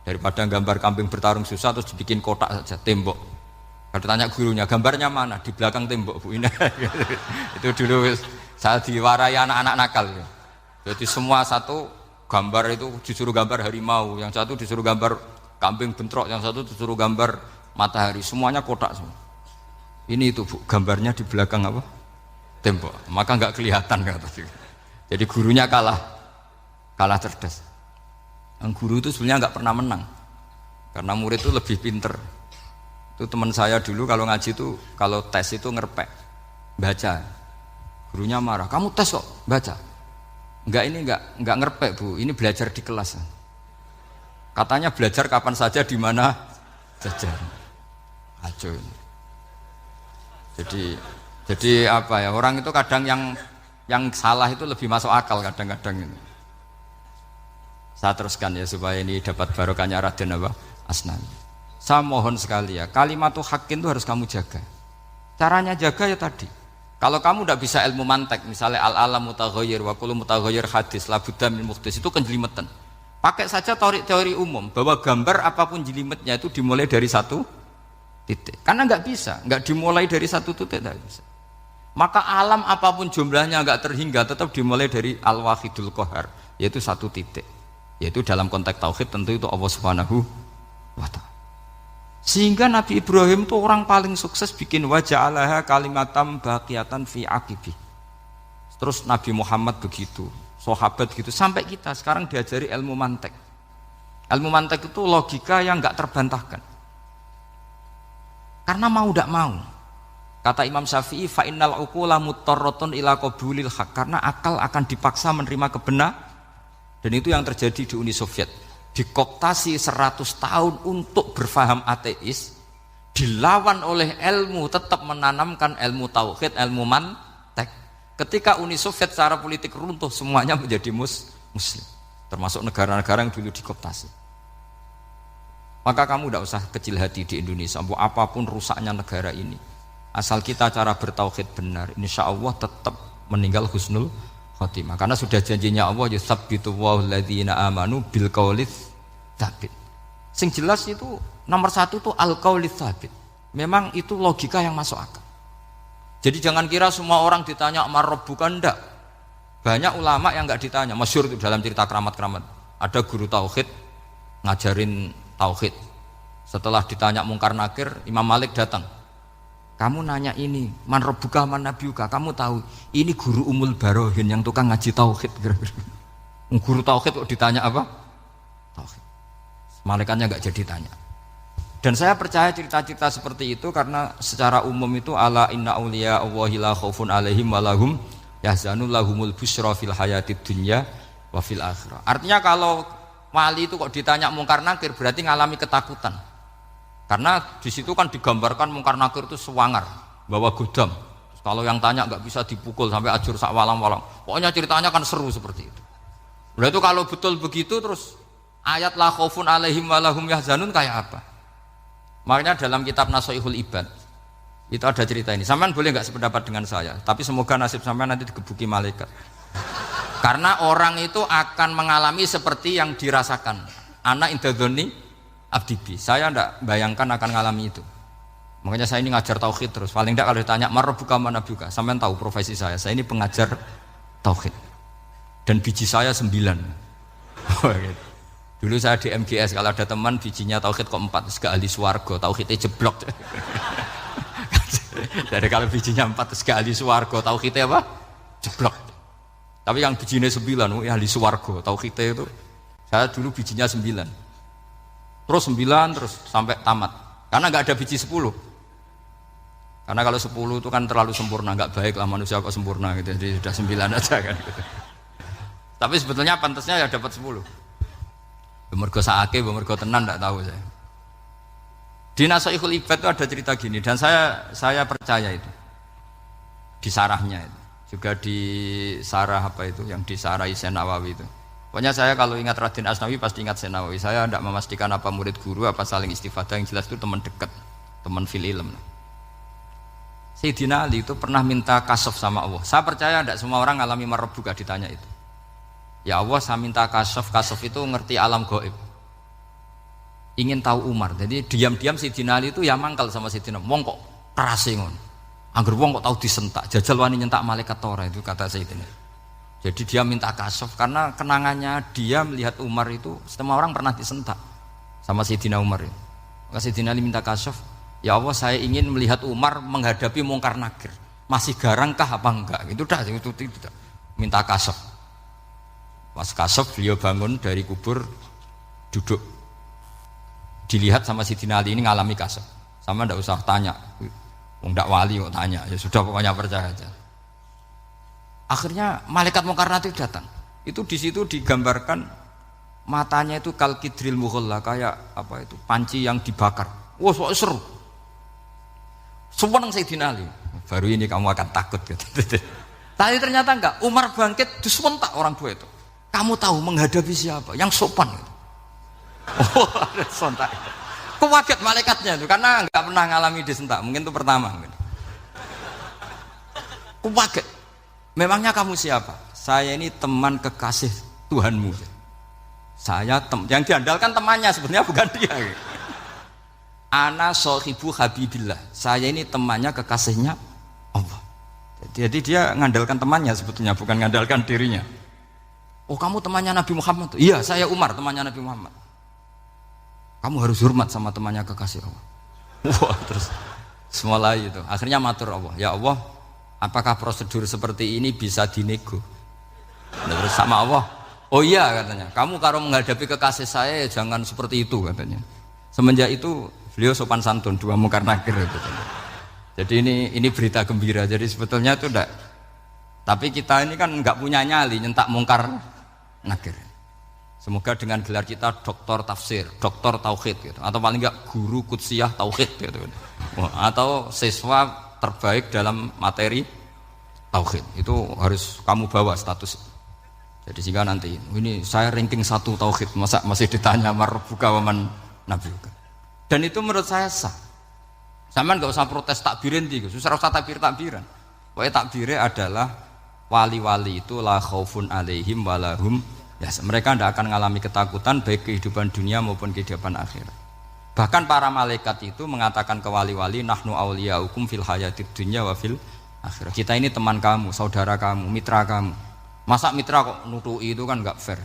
Daripada gambar kambing bertarung susah terus dibikin kotak saja, tembok. Kalau tanya gurunya, gambarnya mana? Di belakang tembok Bu. Ini itu dulu saya diwarai anak-anak nakal. Ya. Jadi semua satu gambar itu disuruh gambar harimau, yang satu disuruh gambar kambing bentrok, yang satu disuruh gambar matahari. Semuanya kotak semua. Ini itu Bu, gambarnya di belakang apa? Tembok. Maka nggak kelihatan kata. Jadi gurunya kalah cerdas. Yang guru itu sebenarnya nggak pernah menang, karena murid itu lebih pinter. Itu teman saya dulu kalau ngaji itu kalau tes itu ngerpek baca, gurunya marah, kamu tes kok baca? Enggak ngerpek Bu, ini belajar di kelas. Katanya belajar kapan saja di mana saja. Acuh. Jadi apa ya, orang itu kadang yang salah itu lebih masuk akal kadang-kadang ini. Saya teruskan ya supaya ini dapat barokahnya Raden Asnawi. Saya mohon sekali ya, kalimatul haqqin itu harus kamu jaga. Caranya jaga ya tadi. Kalau kamu tidak bisa ilmu mantek, misalnya al-alam mutaghayyir wa kullu mutaghayyir hadis la budda min muhdits, itu kenjelimetan. Pakai saja teori umum bahwa gambar apapun jelimetnya itu dimulai dari satu titik. Karena nggak bisa, nggak dimulai dari satu titik tidak bisa. Maka alam apapun jumlahnya nggak terhingga tetap dimulai dari al-wahidul qahar, yaitu satu titik. Yaitu dalam konteks tauhid tentu itu Allah Subhanahu wa taala. Sehingga Nabi Ibrahim itu orang paling sukses bikin waja'alaha kalimatam baqiyatan fi aqibi. Terus Nabi Muhammad begitu, sahabat gitu, sampai kita sekarang diajari ilmu mantek. Ilmu mantek itu logika yang enggak terbantahkan. Karena mau tidak mau. Kata Imam Syafi'i, fa innal uqula muttarratun ila qabulil haq, karena akal akan dipaksa menerima kebenaran. Dan itu yang terjadi di Uni Soviet. Dikooptasi 100 tahun untuk berfaham ateis, dilawan oleh ilmu, tetap menanamkan ilmu tauhid, ilmu mantek. Ketika Uni Soviet secara politik runtuh, semuanya menjadi muslim, termasuk negara-negara yang dulu dikooptasi. Maka kamu tidak usah kecil hati di Indonesia, apapun rusaknya negara ini, asal kita cara bertauhid benar, insya Allah tetap meninggal husnul khotimah. Karena sudah janjinya Allah, yusabbitu walladzina amanu bil qaulits tsabit. Sing jelas itu nomor satu itu al qaulits tsabit. Memang itu logika yang masuk akal. Jadi jangan kira semua orang ditanya amar rabbuka, ndak. Banyak ulama yang enggak ditanya. Masyhur itu dalam cerita keramat-keramat. Ada guru tauhid ngajarin tauhid. Setelah ditanya mungkar nakir, Imam Malik datang. Kamu nanya ini, man rabbuka man nabiyuka, kamu tahu ini guru Umul Barohin yang tukang ngaji tauhid. Guru tauhid kok ditanya apa? Tauhid. Malaikatnya enggak jadi tanya. Dan saya percaya cerita-cerita seperti itu karena secara umum itu ala inna auliya Allahi la khaufun alaihim wa lahum yahzanun lahumul busyra fil hayatid dunya wa fil akhirah. Artinya kalau wali itu kok ditanya mungkar nakir berarti ngalami ketakutan. Karena di situ kan digambarkan mungkar nakir itu sewangar, bawa godam. Kalau yang tanya nggak bisa dipukul sampai ajur sak walang-walang. Pokoknya ceritanya kan seru seperti itu. Berarti kalau betul begitu terus ayat la khaufun alaihim wa lahum yahzanun kayak apa? Makanya dalam kitab Nasoihul Ibad itu ada cerita ini. Sampean boleh nggak sependapat dengan saya, tapi semoga nasib sampean nanti digebuki malaikat. Karena orang itu akan mengalami seperti yang dirasakan. Ana indadzoni abdibi. Saya tidak bayangkan akan mengalami itu. Makanya saya ini ngajar tauhid terus. Paling tidak kalau ditanya marabbuka manabuka, sampean tahu profesi saya. Saya ini pengajar tauhid. Dan biji saya 9. Dulu saya di MGS, kalau ada teman bijinya tauhid kok 4, terus gak ahli swarga, tauhidnya jeblok. Dari kalau bijinya 4 terus gak ahli swarga, tauhidnya apa? Jeblok. Tapi yang bijinya 9, ahli swarga, tauhidnya itu. Saya dulu bijinya 9. Terus 9 terus sampai tamat. Karena gak ada biji 10. Karena kalau 10 itu kan terlalu sempurna, gak baik lah manusia kok sempurna gitu. Jadi sudah 9 aja kan gitu. Tapi sebetulnya pantasnya ya dapat 10. Mergo saake, mergo tenan tidak tahu saya. Di Nasoihul Ibad itu ada cerita gini dan saya percaya itu. Di sarahnya itu. Juga di sarah apa itu yang di sarah Syekh Nawawi itu. Pokoknya saya kalau ingat Raden Asnawi pasti ingat Syekh Nawawi. Saya tidak memastikan apa murid guru apa saling istifadah, yang jelas itu teman dekat, teman fil ilm. Sayyidina Ali itu pernah minta kasaf sama Allah. Saya percaya tidak semua orang alami marabbuka ditanya itu. Ya Allah, saya minta kasaf itu ngerti alam gaib. ingin tahu Umar. Jadi diam-diam Sayyidina Ali itu ya mangkal sama Sayyidina. Wong kok kerase ngono. Angger wong kok tahu disentak, jajal wani nyentak malaikat ora itu kata Sayyidina. Jadi dia minta kasaf karena kenangannya dia melihat Umar itu semua orang pernah disentak sama Sayyidina Umar itu. Maka Sayyidina Ali minta kasaf, ya Allah saya ingin melihat Umar menghadapi Mungkar Nakir. Masih garangkah apa enggak? Itu dah itu tidak. Minta kasaf. Pas kasaf beliau bangun dari kubur duduk. Dilihat sama Sayyidina Ali ini ngalami kasaf. Sama ndak usah tanya. Ndak wali kok tanya. Ya sudah pokoknya percaya aja. Akhirnya malaikat Mungkar Nakir datang. Itu di situ digambarkan matanya itu kalkidril mughalla kayak apa itu panci yang dibakar. Wah, so seru. Sumpah Sayyidina Ali. Baru ini kamu akan takut gitu. Tapi ternyata enggak. Umar bangkit disewentak orang tua itu. Kamu tahu menghadapi siapa? Yang sopan gitu. Oh, ada sontak. Kok kaget malaikatnya itu karena enggak pernah ngalami disentak. Mungkin itu pertama gitu. Kok kaget. Memangnya kamu siapa? Saya ini teman kekasih Tuhanmu. Saya yang diandalkan temannya sebenarnya bukan dia. Ana sohibu habibillah. Saya ini temannya kekasihnya Allah. Jadi dia ngandalkan temannya sebetulnya bukan ngandalkan dirinya. Oh kamu temannya Nabi Muhammad? Iya saya Umar temannya Nabi Muhammad. Kamu harus hormat sama temannya kekasih Allah. Wah terus mulai itu. Akhirnya matur Allah. Ya Allah, apakah prosedur seperti ini bisa dinego? Terus sama Allah. Oh iya katanya. Kamu kalau menghadapi kekasih saya jangan seperti itu katanya. Semenjak itu beliau sopan santun dua Mungkar Nakir gitu. Jadi ini berita gembira. Jadi sebetulnya itu enggak. Tapi kita ini kan enggak punya nyali nyentak Mungkar Nakir. Semoga dengan gelar kita doktor tafsir, doktor tauhid gitu. Atau paling enggak guru kutsiyah tauhid gitu. Atau siswa terbaik dalam materi tauhid. Itu harus kamu bawa status. Jadi sehingga nanti ini saya ranking 1 tauhid, masa masih ditanya marbuka waman nabiuka. Dan itu menurut saya sah. Sama nggak usah protes takbirin gitu, susah usah takbiran. Pokoknya takbirnya adalah wali-wali itu la khaufun alaihim walahum ya, mereka tidak akan mengalami ketakutan baik kehidupan dunia maupun kehidupan akhirat. Bahkan para malaikat itu mengatakan ke wali-wali nahnu auliyaukum fil hayatid dunya wa fil akhirah. Kita ini teman kamu, saudara kamu, mitra kamu. Masa mitra kok nutui itu kan nggak fair.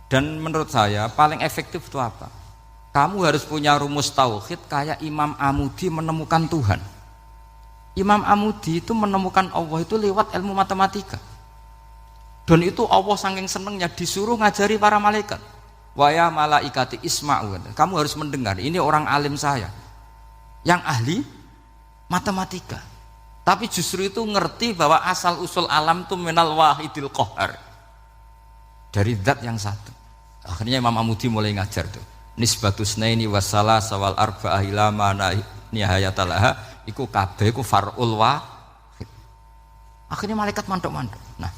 Dan menurut saya paling efektif itu apa? Kamu harus punya rumus tauhid kayak Imam Amudi menemukan Tuhan. Imam Amudi itu menemukan Allah itu lewat ilmu matematika. Dan itu Allah saking senengnya disuruh ngajari para malaikat. Wa ya malaikati isma'u. Kamu harus mendengar, ini orang alim saya yang ahli matematika. Tapi justru itu ngerti bahwa asal usul alam itu minal wahidil qahar. Dari zat yang satu. Akhirnya Imam Amudi mulai ngajar tuh. Nisbatus naini wassalah sawal arba'ah ila mana nihayatalaha iku kabeh iku far'ul wahid. Akhirnya malaikat mantuk-mantuk. Nah,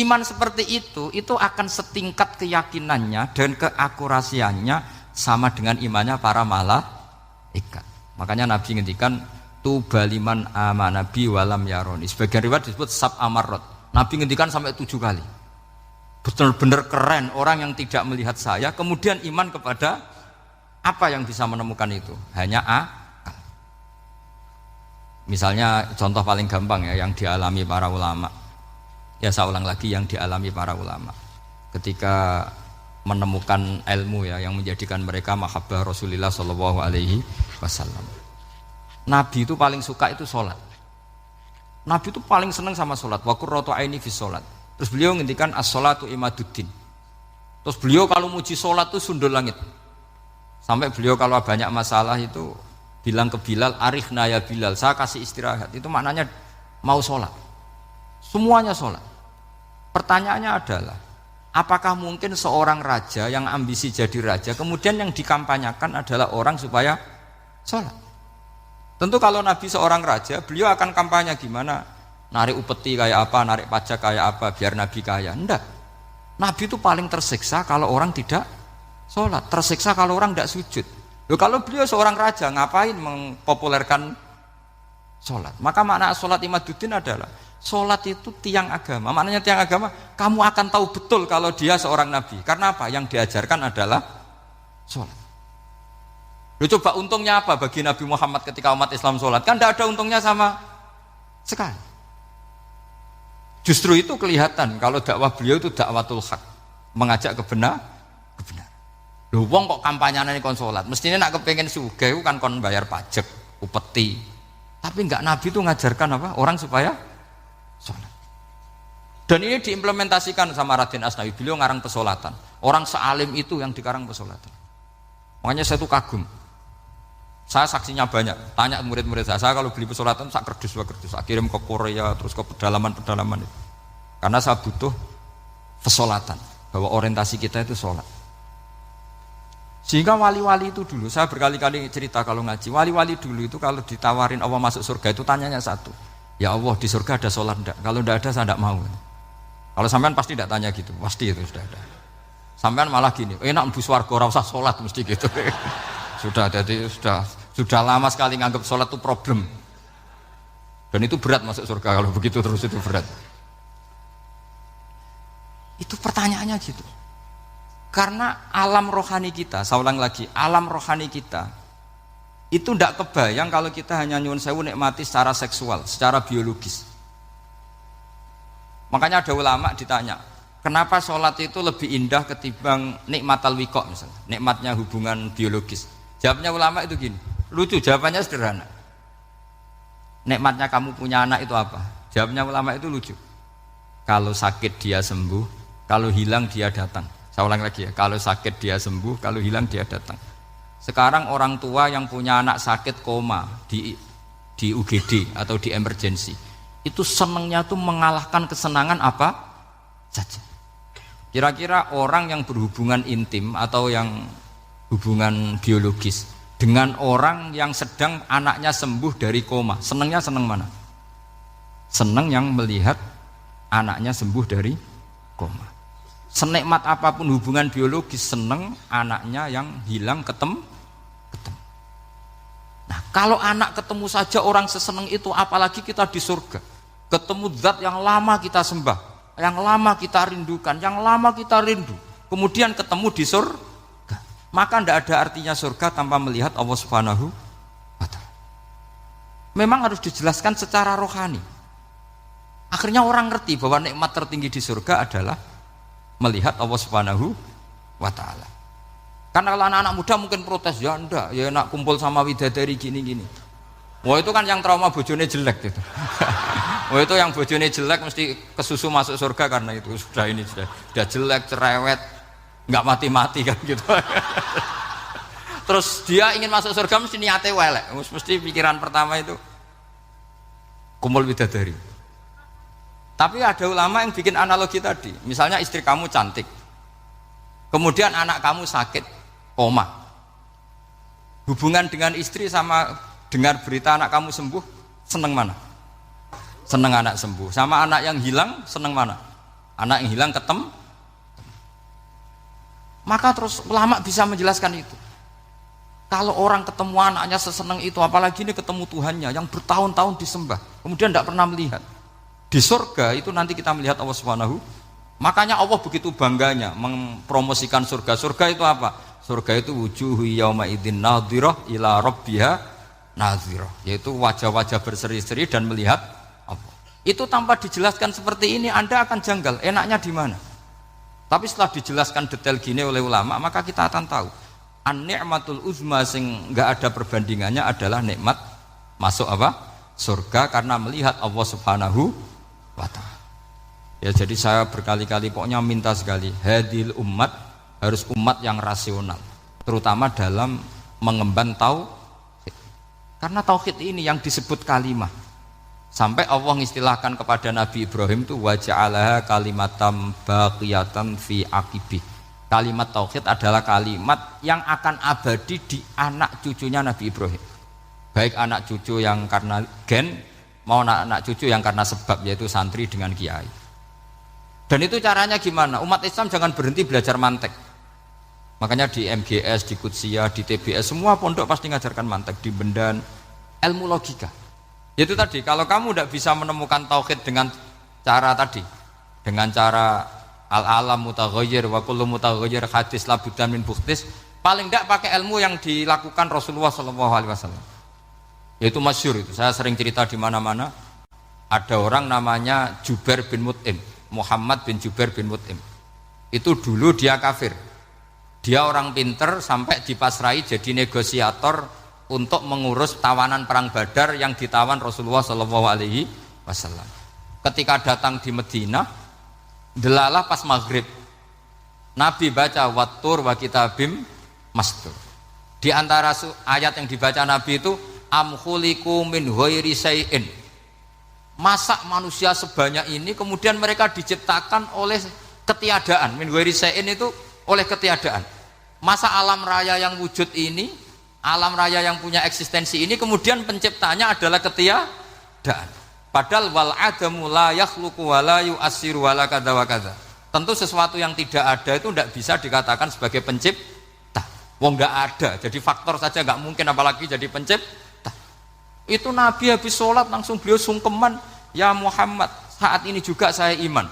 iman seperti itu akan setingkat keyakinannya dan keakurasiannya sama dengan imannya para malaikat. Makanya Nabi ngendikan tubaliman amanabi walam yaroni. Sebagian riwayat disebut sab amarot. Nabi ngendikan sampai 7 kali. Benar-benar keren orang yang tidak melihat saya kemudian iman kepada apa yang bisa menemukan itu? Hanya akal. Misalnya contoh paling gampang ya yang dialami para ulama. Ya saya ulang lagi yang dialami para ulama. Ketika menemukan ilmu ya yang menjadikan mereka mahabbah Rasulullah sallallahu alaihi wasallam. Nabi itu paling suka itu sholat. Nabi itu paling senang sama sholat. Wa qurratu aini fi sholat. Terus beliau ngendikan as-sholatu imaduddin. Terus beliau kalau muji sholat itu sundul langit. Sampai beliau kalau banyak masalah itu bilang ke Bilal, arikhna ya Bilal, saya kasih istirahat. Itu maknanya mau sholat. Semuanya sholat. Pertanyaannya adalah, apakah mungkin seorang raja yang ambisi jadi raja, kemudian yang dikampanyakan adalah orang supaya sholat? Tentu kalau Nabi seorang raja, beliau akan kampanye gimana? Narik upeti kayak apa, narik pajak kayak apa, biar Nabi kaya. Enggak. Nabi itu paling tersiksa kalau orang tidak sholat, tersiksa kalau orang tidak sujud. Loh, kalau beliau seorang raja ngapain mempopulerkan sholat? Maka makna sholat imaduddin adalah sholat itu tiang agama. Maknanya tiang agama, kamu akan tahu betul kalau dia seorang nabi. Karena apa? Yang diajarkan adalah sholat. Loh, coba untungnya apa bagi Nabi Muhammad ketika umat Islam sholat? Kan tidak ada untungnya sama sekali. Justru itu kelihatan kalau dakwah beliau itu dakwatul haq, mengajak kebenaran. Loh, wong kok kampanyane kon sholat, mestinya nak kepengen sugih kan kon bayar pajak, upeti. Tapi enggak, Nabi itu ngajarkan apa? Orang supaya sholat. Dan ini diimplementasikan sama Raden Asnawi. Beliau ngarang pesolatan. Orang sealim itu yang dikarang pesolatan. Makanya saya tuh kagum. Saya saksinya banyak. Tanya murid-murid saya kalau beli pesolatan sak kerdus, saya kirim ke Korea, terus ke pedalaman-pedalaman itu. Karena saya butuh pesolatan, bahwa orientasi kita itu sholat. Sehingga wali-wali itu dulu, saya berkali-kali cerita kalau ngaji, wali-wali dulu itu kalau ditawarin Allah masuk surga itu tanyanya satu, ya Allah di surga ada sholat enggak? Kalau enggak ada saya enggak mau. Kalau sampean pasti enggak tanya gitu, pasti itu sudah ada. Sampean malah gini, enak mlebu swarga ora usah sholat mesti gitu. Sudah, jadi sudah lama sekali nganggap sholat itu problem. Dan itu berat masuk surga kalau begitu terus, itu berat. Itu pertanyaannya gitu. Karena alam rohani kita, saya ulang lagi, alam rohani kita itu tidak kebayang kalau kita hanya nyuwun sewu nikmati secara seksual, secara biologis. Makanya ada ulama ditanya, kenapa sholat itu lebih indah ketimbang nikmat al-wiqa misalnya, nikmatnya hubungan biologis. Jawabnya ulama itu gini, lucu, jawabannya sederhana. Nikmatnya kamu punya anak itu apa? Jawabnya ulama itu lucu. Kalau sakit dia sembuh, kalau hilang dia datang. Saya ulang lagi ya, kalau sakit dia sembuh, kalau hilang dia datang. Sekarang orang tua yang punya anak sakit koma di UGD atau di emergency, itu senangnya tuh mengalahkan kesenangan apa saja. Kira-kira orang yang berhubungan intim atau yang hubungan biologis dengan orang yang sedang anaknya sembuh dari koma, senangnya senang mana? Senang yang melihat anaknya sembuh dari koma. Senikmat apapun hubungan biologis, seneng anaknya yang hilang ketemu. Nah, kalau anak ketemu saja orang seseneng itu, apalagi kita di surga, ketemu zat yang lama kita sembah, yang lama kita rindukan, yang lama kita rindu, kemudian ketemu di surga, maka tidak ada artinya surga tanpa melihat Allah Subhanahu wa Ta'ala. Memang harus dijelaskan secara rohani. Akhirnya orang ngerti bahwa nikmat tertinggi di surga adalah melihat Allah Subhanahu wa Ta'ala. Karena kalau anak-anak muda mungkin protes, ya enggak, ya enak kumpul sama widadari gini-gini. Wah, itu kan yang trauma bojone jelek gitu. Wah, itu yang bojone jelek mesti kesusu masuk surga karena itu sudah jelek, cerewet, nggak mati-mati kan gitu. Terus dia ingin masuk surga mesti niate welek, mesti pikiran pertama itu kumpul widadari. Tapi ada ulama yang bikin analogi tadi, misalnya istri kamu cantik, kemudian anak kamu sakit, koma. Hubungan dengan istri sama dengar berita anak kamu sembuh, seneng mana? Seneng anak sembuh. Sama anak yang hilang, seneng mana? Anak yang hilang ketemu. Maka terus ulama bisa menjelaskan itu. Kalau orang ketemu anaknya seseneng itu, apalagi ini ketemu Tuhannya yang bertahun-tahun disembah, kemudian tidak pernah melihat. Di surga itu nanti kita melihat Allah Subhanahu. Makanya Allah begitu bangganya mempromosikan surga. Surga itu apa? Surga itu wujuhu yauma idzin nadhirah ila rabbiha nadhirah, yaitu wajah-wajah berseri-seri dan melihat Allah. Itu tanpa dijelaskan seperti ini Anda akan janggal, enaknya di mana? Tapi setelah dijelaskan detail gini oleh ulama, maka kita akan tahu an-ni'matul uzma sing enggak ada perbandingannya adalah nikmat masuk apa? Surga karena melihat Allah Subhanahu wa Ta'ala. Ya, jadi saya berkali-kali pokoknya minta sekali, hadil umat harus umat yang rasional, terutama dalam mengemban tauhid. Karena tauhid ini yang disebut kalimah. Sampai Allah mengistilahkan kepada Nabi Ibrahim itu wa ja'alaha kalimatam baqiyatan fi aqibih. Kalimat tauhid adalah kalimat yang akan abadi di anak cucunya Nabi Ibrahim. Baik anak cucu yang karena gen mau anak cucu yang karena sebab, yaitu santri dengan kiai. Dan itu caranya gimana? Umat Islam jangan berhenti belajar mantek. Makanya di MGS, di Qudsiyah, di TBS semua pondok pasti ngajarkan mantek, di Bendan, ilmu logika. Itu tadi, kalau kamu tidak bisa menemukan tauhid dengan cara tadi, dengan cara al-alam mutaghayyir wa kullu mutaghayyir hadis la budda min bukhtis, Paling tidak pakai ilmu yang dilakukan Rasulullah SAW. Yaitu masyhur itu. Saya sering cerita di mana-mana. Ada orang namanya Jubair bin Mut'im, Muhammad bin Jubair bin Mut'im. Itu dulu dia kafir. Dia orang pinter sampai dipasrai jadi negosiator untuk mengurus tawanan perang Badar yang ditawan Rasulullah SAW. Ketika datang di Madinah, delalah pas maghrib, Nabi baca wattur wa kitabim mastur. Di antara ayat yang dibaca Nabi itu am khuliqu min ghairi syai'in. Masa manusia sebanyak ini kemudian mereka diciptakan oleh ketiadaan. Min ghairi syai'in itu oleh ketiadaan. Masa alam raya yang wujud ini, alam raya yang punya eksistensi ini kemudian penciptanya adalah ketiadaan. Padahal wal adamu la yakhluqu wa la yu'assiru wa la kadza wa kadza. Tentu sesuatu yang tidak ada itu tidak bisa dikatakan sebagai pencipta. Wong nggak ada, jadi faktor saja nggak mungkin apalagi jadi pencipta. Itu Nabi habis sholat langsung beliau sungkeman, ya Muhammad, saat ini juga saya iman.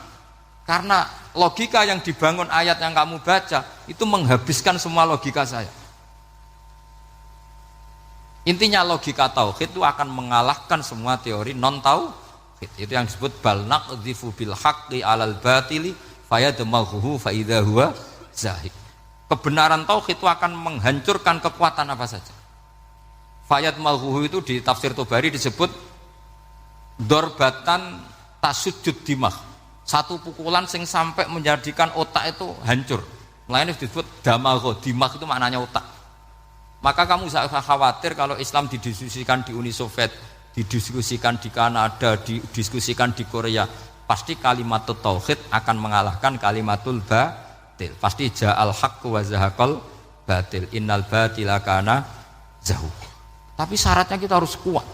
Karena logika yang dibangun ayat yang kamu baca itu menghabiskan semua logika saya. Intinya logika tauhid itu akan mengalahkan semua teori non tauhid. Itu yang disebut bal naqdhifu bil haqqi 'alal batili fayadmaghuhu fa idza huwa zahid. Kebenaran tauhid itu akan menghancurkan kekuatan apa saja. Fayadmaghuhu itu di tafsir Tobari disebut dorbatan tasujud dimah. Satu pukulan sing sampai menjadikan otak itu hancur. Mulanya disebut damagho, dimah itu maknanya otak. Maka kamu usah khawatir kalau Islam didiskusikan di Uni Soviet, didiskusikan di Kanada, didiskusikan di Korea, pasti kalimat tauhid akan mengalahkan kalimatul batil. Pasti ja'al haqqu wa zahaqal batil, innal batila kana zahuq. Tapi syaratnya kita harus kuat.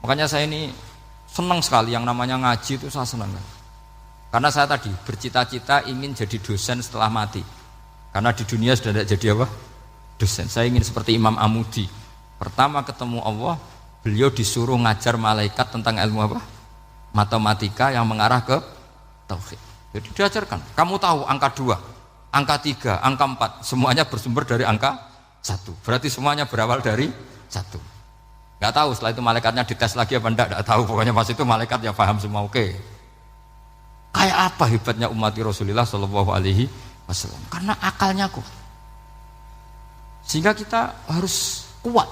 Makanya saya ini senang sekali yang namanya ngaji itu, saya senang. Karena saya tadi bercita-cita ingin jadi dosen setelah mati. Karena di dunia sudah tidak jadi apa? Dosen. Saya ingin seperti Imam Amudi. Pertama ketemu Allah, beliau disuruh ngajar malaikat tentang ilmu apa? Matematika yang mengarah ke tauhid. Jadi diajarkan. Kamu tahu angka 2, angka 3, angka 4, semuanya bersumber dari angka 1. Berarti semuanya berawal dari 1. Gak tahu setelah itu malaikatnya dites lagi apa enggak, enggak tahu. Pokoknya pas itu malaikat ya paham semua, oke. Kayak apa hebatnya umat Rasulullah Shallallahu Alaihi Wasallam? Karena akalnya kuat. Sehingga kita harus kuat.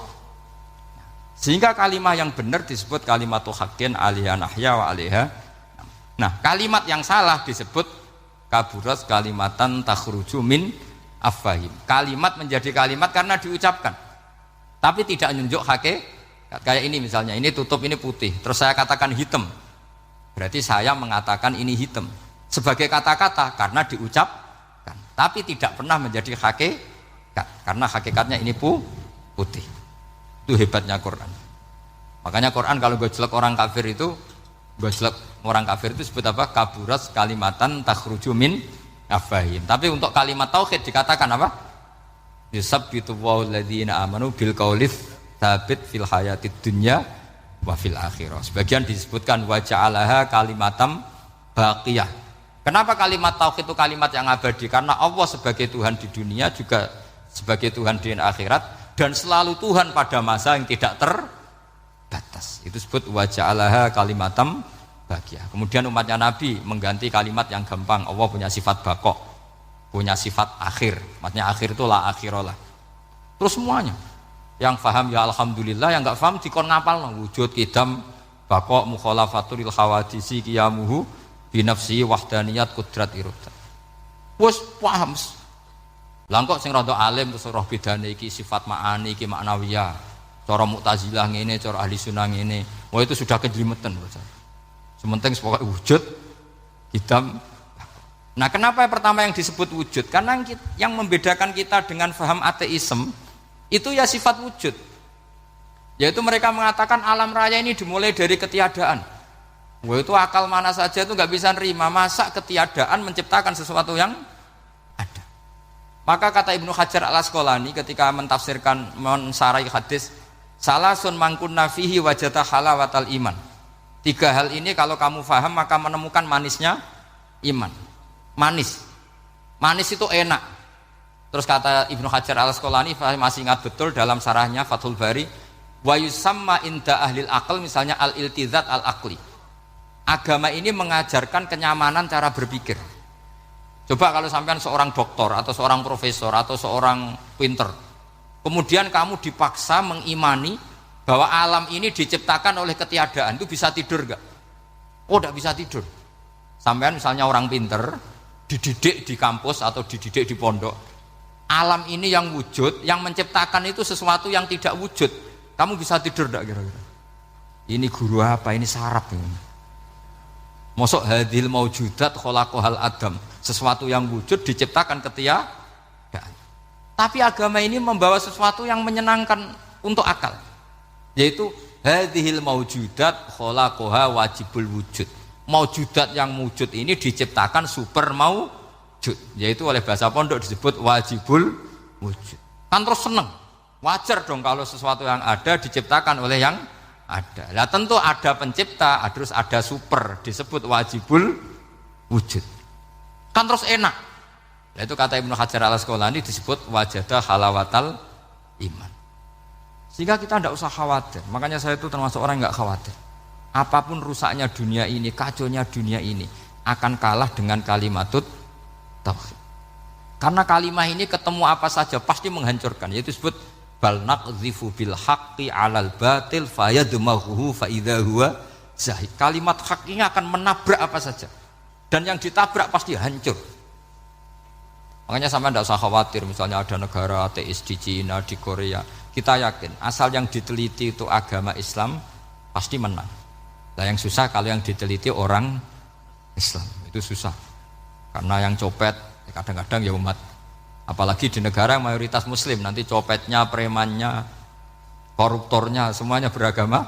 Sehingga kalimat yang benar disebut kalimatul haqqin alaiha nahya wa alaiha. Nah, kalimat yang salah disebut kaburat kalimatan takhruju min afwahim. Kalimat menjadi kalimat karena diucapkan, tapi tidak menunjuk hakikat. Kayak ini misalnya, ini tutup, ini putih. Terus saya katakan hitam. Berarti saya mengatakan ini hitam sebagai kata-kata karena diucapkan, tapi tidak pernah menjadi hakikat karena hakikatnya ini putih. Itu hebatnya Quran. Makanya Quran kalau gue jelek orang kafir itu, gue jelek orang kafir itu sebut apa? Kaburas kalimatan takhruju min afwahim. Tapi untuk kalimat tauhid dikatakan apa? Yusabbitu walladzina amanu bil qaulits tsabit fil hayatid dunya wa fil akhirah. Sebagian disebutkan wa ja'alaha kalimatam baqiyah. Kenapa kalimat tauhid itu kalimat yang abadi? Karena Allah sebagai Tuhan di dunia juga sebagai Tuhan di akhirat, dan selalu Tuhan pada masa yang tidak terbatas. Itu disebut wa ja'alaha kalimatam baqiyah. Kemudian umatnya Nabi mengganti kalimat yang gampang. Allah punya sifat baqa, punya sifat akhir. Maksudnya akhir itu la akhirah. Terus semuanya. Yang paham ya alhamdulillah, yang enggak paham dikon ngapal wujud kidam baqa mukhalafatul khawadisi qiyamuhu binafsi wahdaniyat kudrat irodat. Wes paham. Lah kok sing rada alim terus roh bedane iki sifat ma'ani iki maknawiyah. Cara Mu'tazilah ngene, cara ahli sunnah ngene. Wah itu sudah kejlimetan. Sementing pokoknya wujud kidam. Nah, kenapa pertama yang disebut wujud? Karena yang membedakan kita dengan paham ateisme itu ya sifat wujud, yaitu mereka mengatakan alam raya ini dimulai dari ketiadaan. Wah itu akal mana saja itu nggak bisa nerima, masa ketiadaan menciptakan sesuatu yang ada. Maka kata Ibnu Hajar al-Asqalani ketika mentafsirkan mensarai hadis salasun mangkunna fihi wajata halawatal iman. 3 hal ini kalau kamu faham maka menemukan manisnya iman. Manis itu enak. Terus kata Ibnu Hajar Al-Asqalani masih ingat betul dalam sarahnya Fathul Bari, wa yusamma inda ahlil aql, misalnya al-iltizat al-aqli. Agama ini mengajarkan kenyamanan cara berpikir. Coba kalau sampean seorang doktor atau seorang profesor atau seorang pinter, kemudian kamu dipaksa mengimani bahwa alam ini diciptakan oleh ketiadaan, itu bisa tidur gak? Oh, tidak bisa tidur. Sampean misalnya orang pinter, dididik di kampus atau dididik di pondok, alam ini yang wujud, yang menciptakan itu sesuatu yang tidak wujud, kamu bisa tidur tidak kira-kira? Ini guru apa? Ini sarap ini. Mosok hadil maujudat khalaqahal adam, sesuatu yang wujud diciptakan ketiadaan. Tapi agama ini membawa sesuatu yang menyenangkan untuk akal, yaitu hadhil maujudat khalaqaha wajibul wujud. Maujudat yang wujud ini diciptakan super maujud, yaitu oleh bahasa pondok disebut wajibul wujud. Kan terus seneng, wajar dong kalau sesuatu yang ada diciptakan oleh yang ada. Nah tentu ada pencipta, terus ada super, disebut wajibul wujud. Kan terus enak. Nah, itu kata Ibnu Hajar Al-Asqalani disebut wajadah halawatal iman. Sehingga kita tidak usah khawatir. Makanya saya itu termasuk orang yang nggak khawatir. Apapun rusaknya dunia ini, kacaunya dunia ini akan kalah dengan kalimatut tauhid. Karena kalimat ini ketemu apa saja pasti menghancurkan. Yaitu disebut bal naqdhifu bil haqqi 'alal batil fayadmaghuhu fa idza huwa zahid. Kalimat hak ini akan menabrak apa saja. Dan yang ditabrak pasti hancur. Makanya sampai tidak usah khawatir misalnya ada negara ateis di Cina, di Korea. Kita yakin asal yang diteliti itu agama Islam pasti menang. Nah yang susah kalau yang diteliti orang Islam, itu susah. Karena yang copet kadang-kadang ya umat. Apalagi di negara yang mayoritas muslim, nanti copetnya, premannya, koruptornya semuanya beragama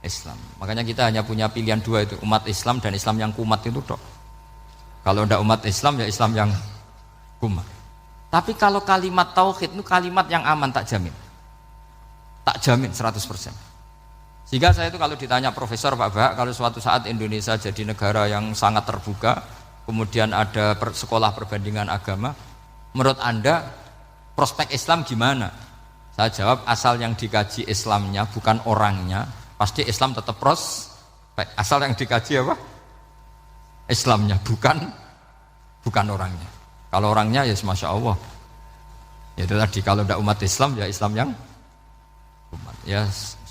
Islam. Makanya kita hanya punya pilihan dua itu, umat Islam dan Islam yang kumat itu dok. Kalau tidak umat Islam ya Islam yang kumat. Tapi kalau kalimat tauhid itu kalimat yang aman, tak jamin. Tak jamin 100%. Sehingga saya itu kalau ditanya Profesor Pak Bahak, kalau suatu saat Indonesia jadi negara yang sangat terbuka, kemudian ada sekolah perbandingan agama, menurut Anda prospek Islam gimana? Saya jawab asal yang dikaji Islamnya bukan orangnya, pasti Islam tetap prospek. Asal yang dikaji apa? Islamnya bukan orangnya. Kalau orangnya ya Masya Allah. Ya itu tadi kalau tidak umat Islam ya Islam yang umat. Ya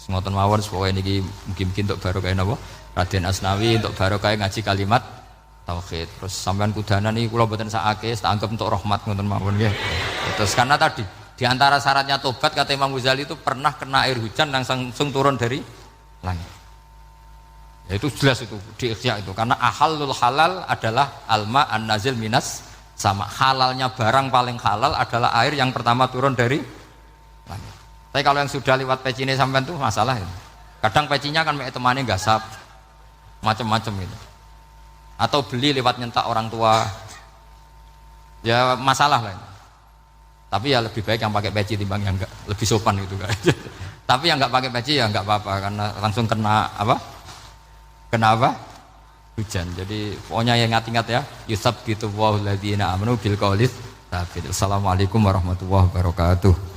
ngoten mawon supaya niki mungkin untuk barokah napa Raden Asnawi untuk barokah ngaji kalimat tauhid. Terus sampean kudanan iki kula mboten sakake, tak anggap untuk rahmat ngoten mawon nggih. Terus karena tadi di antara syaratnya tobat kata Imam Ghazali itu pernah kena air hujan yang langsung turun dari langit. Ya itu jelas itu di Ikhya itu karena ahalul halal adalah alma an-nazil minas sama. Halalnya barang paling halal adalah air yang pertama turun dari langit. Tapi kalau yang sudah lewat pecine sampean tuh masalah itu. Kadang pecinya kan mek temane gasap macam-macam gitu. Atau beli lewat nyentak orang tua. Ya masalah lah itu. Tapi ya lebih baik yang pakai peci timbang yang enggak, lebih sopan gitu kan. Tapi yang enggak pakai peci ya enggak apa-apa karena langsung kena apa? Kena apa? Hujan. Jadi pokoknya yang ingat-ingat ya, yusabbitu Allahu alladziina aamanu bil qawli tsabit. Assalamualaikum warahmatullahi wabarakatuh.